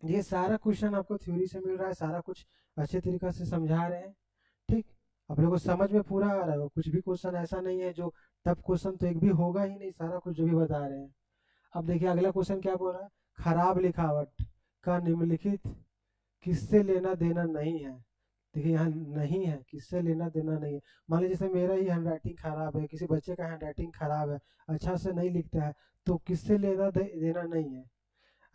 ये सारा क्वेश्चन आपको थ्योरी से मिल रहा है, सारा कुछ अच्छे तरीके से समझा रहे हैं, ठीक। आप लोगों को समझ में पूरा आ रहा है, कुछ भी क्वेश्चन ऐसा नहीं है जो टफ क्वेश्चन तो एक भी होगा ही नहीं, सारा कुछ जो भी बता रहे हैं। अब देखिए अगला क्वेश्चन क्या बोल रहा है, खराब लिखावट का निम्नलिखित किससे लेना देना नहीं है। देखिए यहाँ नहीं है, किससे लेना देना नहीं है। मान लीजिए जैसे मेरा ही हैंडराइटिंग खराब है, किसी बच्चे का हैंडराइटिंग खराब है, अच्छा से नहीं लिखता है, तो किससे लेना देना नहीं है।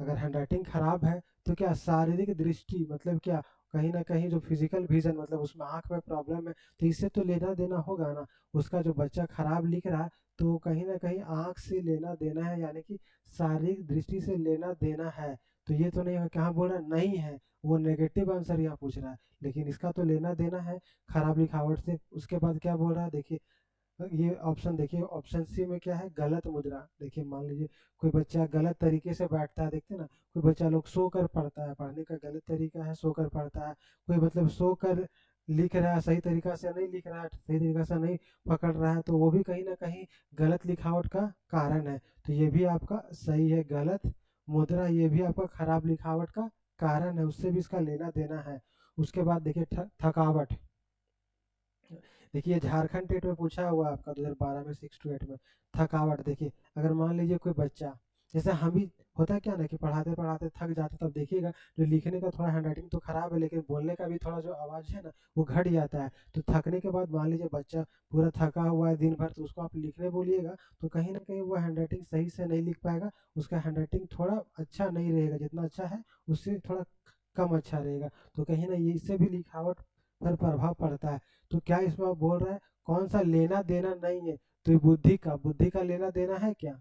अगर हैंडराइटिंग खराब है तो क्या शारीरिक दृष्टि मतलब क्या, कहीं ना कहीं जो फिजिकल विजन मतलब उसमें आंख में प्रॉब्लम है, तो इससे तो लेना देना होगा ना। उसका जो बच्चा खराब लिख रहा है तो कहीं ना कहीं आंख से लेना देना है, यानी कि शारीरिक दृष्टि से लेना देना है। तो ये तो नहीं है, कहाँ बोल रहा है नहीं है, वो नेगेटिव आंसर यहाँ पूछ रहा है, लेकिन इसका तो लेना देना है खराब लिखावट से। उसके बाद क्या बोल रहा है देखिए, ये ऑप्शन देखिए, ऑप्शन सी में क्या है, गलत मुद्रा। देखिए मान लीजिए कोई बच्चा गलत तरीके से बैठता है, देखते हैं ना, कोई बच्चा लोग सो कर पढ़ता है, पढ़ने का गलत तरीका है सो कर पढ़ता है। कोई मतलब सो कर लिख रहा है, सही तरीका से नहीं लिख रहा है, सही तरीका से नहीं पकड़ रहा है, तो वो भी कहीं ना कहीं गलत लिखावट का कारण है। तो ये भी आपका सही है, गलत मुद्रा ये भी आपका खराब लिखावट का कारण है, उससे भी इसका लेना देना है। उसके बाद देखिए थकावट। देखिए झारखंड टेट में पूछा हुआ है आपका 2012 में 6 to 8 में। थकावट देखिए, अगर मान लीजिए कोई बच्चा, जैसे हम भी होता है क्या ना कि पढ़ाते पढ़ाते थक जाते, तब देखिएगा जो लिखने का थोड़ा हैंडराइटिंग तो खराब है, लेकिन बोलने का भी थोड़ा जो आवाज़ है ना वो घट जाता है। तो थकने के बाद मान लीजिए बच्चा पूरा थका हुआ है दिन भर, तो उसको आप लिखने बोलिएगा तो कहीं ना कहीं वो हैंडराइटिंग सही से नहीं लिख पाएगा, उसका हैंडराइटिंग थोड़ा अच्छा नहीं रहेगा, जितना अच्छा है उससे थोड़ा कम अच्छा रहेगा। तो कहीं ना ये इससे भी लिखावट पर प्रभाव पड़ता है। तो क्या इसमें आप बोल रहे हैं कौन सा लेना देना नहीं है, तो ये बुद्धि का लेना देना है क्या?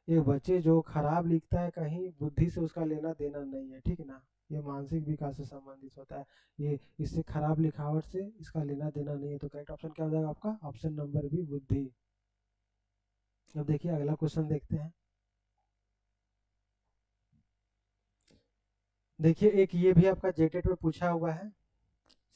एक बच्चे जो खराब लिखता है कहीं बुद्धि से उसका लेना देना नहीं है, ठीक है ना। ये मानसिक विकास से संबंधित होता है, ये इससे खराब लिखावट से इसका लेना देना नहीं है। तो करेक्ट ऑप्शन क्या हो जाएगा आपका? ऑप्शन नंबर बी, बुद्धि। अब देखिए अगला क्वेश्चन देखते हैं। देखिए एक ये भी आपका जेटेट में पूछा हुआ है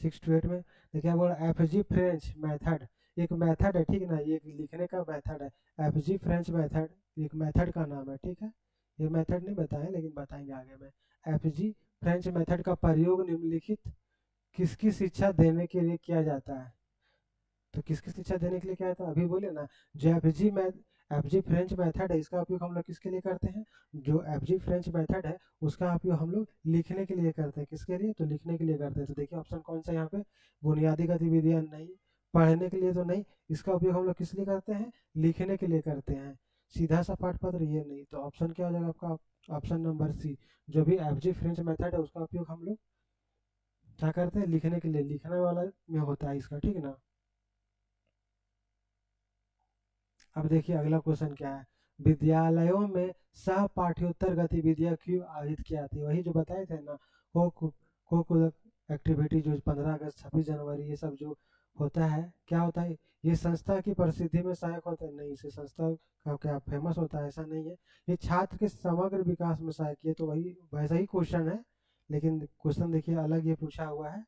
6 to 8 में। देखिए क्या बोला, एफ जी फ्रेंच मैथड एक मेथड है, ठीक है ना, ये एक लिखने का मेथड है। एफ जी फ्रेंच मेथड एक मेथड का नाम है, ठीक है। ये मेथड नहीं बताए लेकिन बताएंगे आगे में। एफ जी फ्रेंच मेथड का प्रयोग निम्नलिखित किसकी शिक्षा देने के लिए किया जाता है। तो किसकी शिक्षा देने के लिए क्या था, अभी बोले ना, जो एफ जी फ्रेंच मेथड है इसका उपयोग हम लोग किसके लिए करते हैं, जो एफ जी फ्रेंच मेथड है उसका उपयोग हम लोग लिखने के लिए करते हैं। किसके लिए? तो लिखने के लिए करते हैं। तो देखिए ऑप्शन कौन सा यहाँ पे, बुनियादी गतिविधियां नहीं, पढ़ने के लिए तो नहीं, इसका उपयोग हम लोग किस लिए करते हैं, लिखने के लिए करते हैं। सीधा सा पाठ पत्र ये नहीं, तो ऑप्शन क्या हो जाएगा आपका? ऑप्शन नंबर सी, जो भी एफ जी फ्रेंच मेथड है उसका उपयोग हम लोग क्या करते हैं, लिखने के लिए, लिखने वाला में होता है इसका, ठीक है ना। अब देखिए अगला क्वेश्चन क्या है, विद्यालयों में सह पाठ्योत्तर गतिविधियां क्यों आयोजित की जाती है। वही जो बताए थे ना, को एक्टिविटी जो 15 अगस्त 26 जनवरी ये सब जो होता है, क्या होता है, ये संस्था की प्रसिद्धि में सहायक होता है? नहीं, इसे संस्था का क्या फेमस होता है, ऐसा नहीं है। ये छात्र के समग्र विकास में सहायक, ये तो वही वैसा ही क्वेश्चन है, लेकिन क्वेश्चन देखिए अलग ये पूछा हुआ है।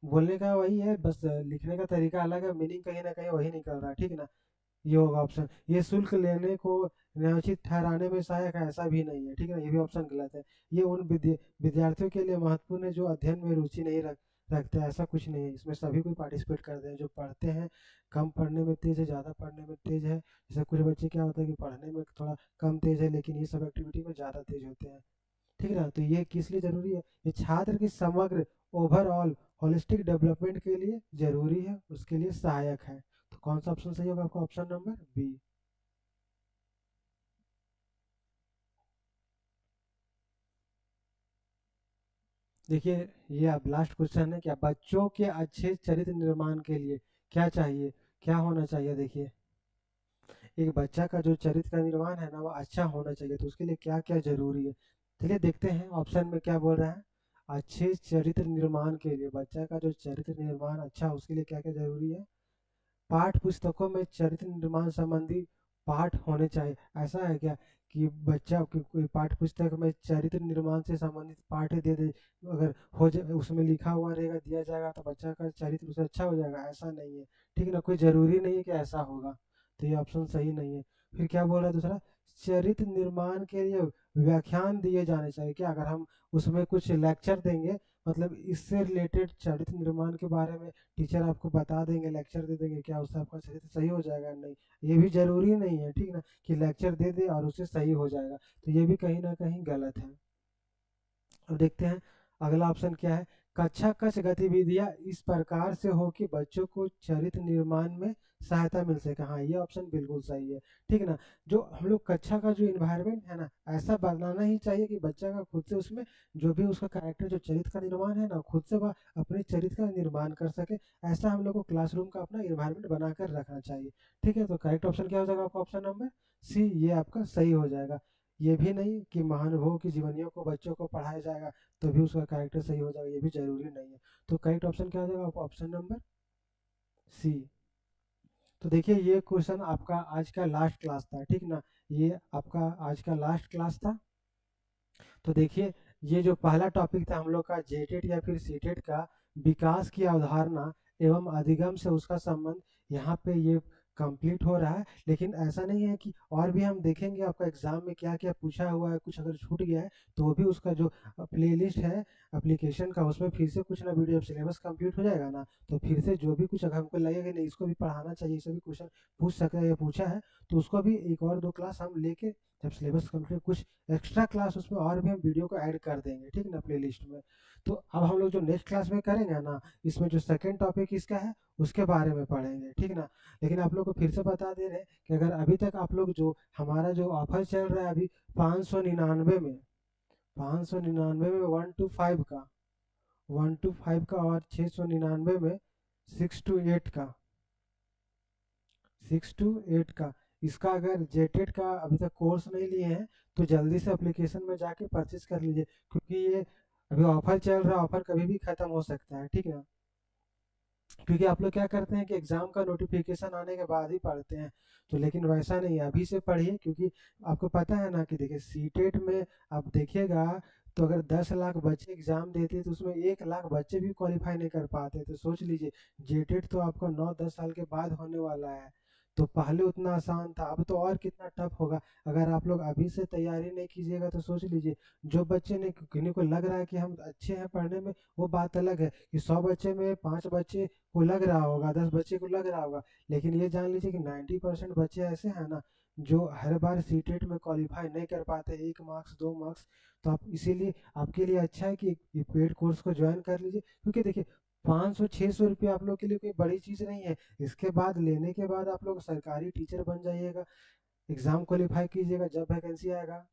बोलने का वही है, बस लिखने का तरीका अलग है, मीनिंग कहीं ना कहीं वही निकल रहा है, ठीक है ना। ये होगा ऑप्शन, ये शुल्क लेने को न्यायोचित ठहराने में सहायक है, ऐसा भी नहीं है, ठीक है ना, ये भी ऑप्शन गलत है। ये उन विद्यार्थियों के लिए महत्वपूर्ण है जो अध्ययन में रुचि नहीं रखते हैं, ऐसा कुछ नहीं है। इसमें सभी कोई पार्टिसिपेट करते हैं, जो पढ़ते हैं, कम पढ़ने में तेज है, ज़्यादा पढ़ने में तेज है। जैसे कुछ बच्चे क्या होता है कि पढ़ने में थोड़ा कम तेज है लेकिन ये सब एक्टिविटी में ज़्यादा तेज होते हैं, ठीक है ना। तो ये किस लिए जरूरी है, ये छात्र की समग्र ओवरऑल होलिस्टिक डेवलपमेंट के लिए जरूरी है, उसके लिए सहायक है। तो कौन सा ऑप्शन सही होगा आपका? Option number B. देखिए ये अब लास्ट क्वेश्चन है, क्या बच्चों के अच्छे चरित्र निर्माण के लिए क्या चाहिए, क्या होना चाहिए, देखिए एक बच्चा का जो चरित्र का निर्माण है ना वो अच्छा होना चाहिए, तो उसके लिए क्या क्या जरूरी है। चलिए देखते हैं ऑप्शन में क्या बोल रहा है। अच्छे चरित्र निर्माण के लिए, बच्चा का जो चरित्र निर्माण अच्छा हो, उसके लिए क्या क्या जरूरी है। पाठ पुस्तकों में चरित्र निर्माण संबंधी पाठ होने चाहिए। ऐसा है क्या कि बच्चा कोई पाठ पुस्तक में चरित्र निर्माण से संबंधित पाठ दे दे, अगर हो जाए उसमें लिखा हुआ रहेगा दिया जाएगा तो बच्चा का चरित्र उससे अच्छा हो जाएगा, ऐसा नहीं है। ठीक है ना, कोई जरूरी नहीं है कि ऐसा होगा, तो ये ऑप्शन सही नहीं है। फिर क्या बोल रहा है दूसरा, चरित्र निर्माण के लिए व्याख्यान दिए जाने चाहिए। क्या अगर हम उसमें कुछ लेक्चर देंगे, मतलब इससे रिलेटेड चरित्र निर्माण के बारे में टीचर आपको बता देंगे, लेक्चर दे देंगे, क्या उससे आपका चरित्र सही हो जाएगा? नहीं, ये भी जरूरी नहीं है, ठीक ना, कि लेक्चर दे दे और उससे सही हो जाएगा, तो ये भी कहीं ना कहीं गलत है। अब देखते हैं अगला ऑप्शन क्या है। कक्षा कक्ष गतिविधियां इस प्रकार से हो कि बच्चों को चरित्र निर्माण में सहायता मिल सके। हाँ, ये ऑप्शन बिल्कुल सही है, ठीक ना। जो हम लोग कक्षा का जो इन्वायरमेंट है ना, ऐसा बनाना ही चाहिए कि बच्चा का खुद से उसमें जो भी उसका कैरेक्टर जो चरित्र का निर्माण है ना, खुद से वह अपने चरित्र का निर्माण कर सके। ऐसा हम लोग को क्लासरूम का अपना इन्वायरमेंट बनाकर रखना चाहिए। ठीक है, तो करेक्ट ऑप्शन क्या हो जाएगा आपका? ऑप्शन नंबर सी, ये आपका सही हो जाएगा। ये भी नहीं कि महानुभवों की जीवनियों को बच्चों को पढ़ाया जाएगा तो भी उसका कैरेक्टर सही हो जाएगा, ये भी जरूरी नहीं है। तो करेक्ट ऑप्शन क्या हो जाएगा? Option number C. तो देखिए ये क्वेश्चन आपका आज का लास्ट क्लास था, ठीक ना, ये आपका आज का लास्ट क्लास था। तो देखिए ये जो पहला टॉपिक था हम लोग का जेटेड या फिर सीटेड का, विकास की अवधारणा एवं अधिगम से उसका संबंध, यहाँ पे ये कंप्लीट हो रहा है। लेकिन ऐसा नहीं है कि और भी हम देखेंगे आपका एग्जाम में क्या क्या पूछा हुआ है, कुछ अगर छूट गया है तो भी उसका जो प्लेलिस्ट है एप्लीकेशन का, उसमें फिर से कुछ ना वीडियो, जब सिलेबस कंप्लीट हो जाएगा ना तो फिर से जो भी कुछ अगर हमको लगेगा नहीं इसको भी पढ़ाना चाहिए, इससे भी क्वेश्चन पूछ सकते हैं या पूछा है, तो उसको भी एक और दो क्लास हम लेके, जब सिलेबस कंप्लीट कुछ एक्स्ट्रा क्लास उसमें और भी हम वीडियो को ऐड कर देंगे, ठीक ना, प्लेलिस्ट में। तो अब हम लोग जो नेक्स्ट क्लास में करेंगे ना, इसमें जो सेकंड टॉपिक इसका है उसके बारे में पढ़ेंगे, ठीक ना। लेकिन आप लोग को फिर से बता दे रहे हैं कि अगर अभी तक आप लोग जो हमारा जो ऑफर चल रहा है अभी 599 में, 599 में 1 to 5 का, 1 to 5 का, और 699 में 6 to 8 का, 6 to 8 का, इसका अगर जेटेड का अभी तक कोर्स नहीं लिए हैं तो जल्दी से एप्लीकेशन में जाके परचेज कर लीजिए, क्योंकि ये अभी ऑफर चल रहा है, ऑफर कभी भी खत्म हो सकता है, ठीक है। क्योंकि आप लोग क्या करते हैं कि एग्जाम का नोटिफिकेशन आने के बाद ही पढ़ते हैं, तो लेकिन वैसा नहीं है, अभी से पढ़िए। क्योंकि आपको पता है ना कि देखिए सीटेट में आप देखिएगा तो अगर 10 लाख बच्चे एग्जाम देते हैं तो उसमें 1 लाख बच्चे भी क्वालिफाई नहीं कर पाते, तो सोच लीजिए जेटेट तो आपको 9-10 साल के बाद होने वाला है। तो पहले उतना आसान था, अब तो और कितना टफ होगा। अगर आप लोग अभी से तैयारी नहीं कीजिएगा तो सोच लीजिए, जो बच्चे ने, किन्हीं को लग रहा है कि हम अच्छे हैं पढ़ने में, वो बात अलग है कि 100 बच्चे में 5 बच्चे को लग रहा होगा, 10 बच्चे को लग रहा होगा, लेकिन ये जान लीजिए कि 90% बच्चे ऐसे हैं ना जो हर बार सीटेट में क्वालिफाई नहीं कर पाते, 1 मार्क्स 2 मार्क्स। तो आप इसीलिए आपके लिए अच्छा है कि ये पेड कोर्स को ज्वाइन कर लीजिए, क्योंकि देखिए 500-600 रुपये आप लोग के लिए कोई बड़ी चीज़ नहीं है। इसके बाद लेने के बाद आप लोग सरकारी टीचर बन जाइएगा, एग्ज़ाम क्वालिफाई कीजिएगा, जब वैकेंसी आएगा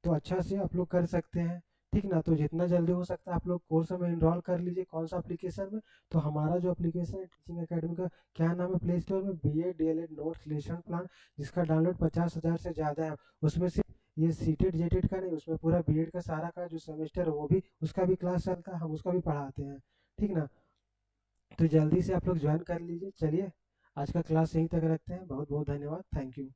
तो अच्छा से आप लोग कर सकते हैं, ठीक ना। तो जितना जल्दी हो सकता है आप लोग कोर्स में इनरोल कर लीजिए। कौन सा एप्लीकेशन में? तो हमारा जो एप्लीकेशन है टीचिंग एकेडमी का, क्या नाम है, प्ले स्टोर में BA DLED notes lesson plan, जिसका डाउनलोड 50,000 से ज़्यादा है। उसमें से ये सीटेड जेटेड का नहीं, उसमें पूरा बीएड का सारा का जो सेमेस्टर है वो भी, उसका भी क्लास चलता है, हम उसका भी पढ़ाते हैं, ठीक ना। तो जल्दी से आप लोग ज्वाइन कर लीजिए। चलिए आज का क्लास यहीं तक रखते हैं, बहुत बहुत धन्यवाद, थैंक यू।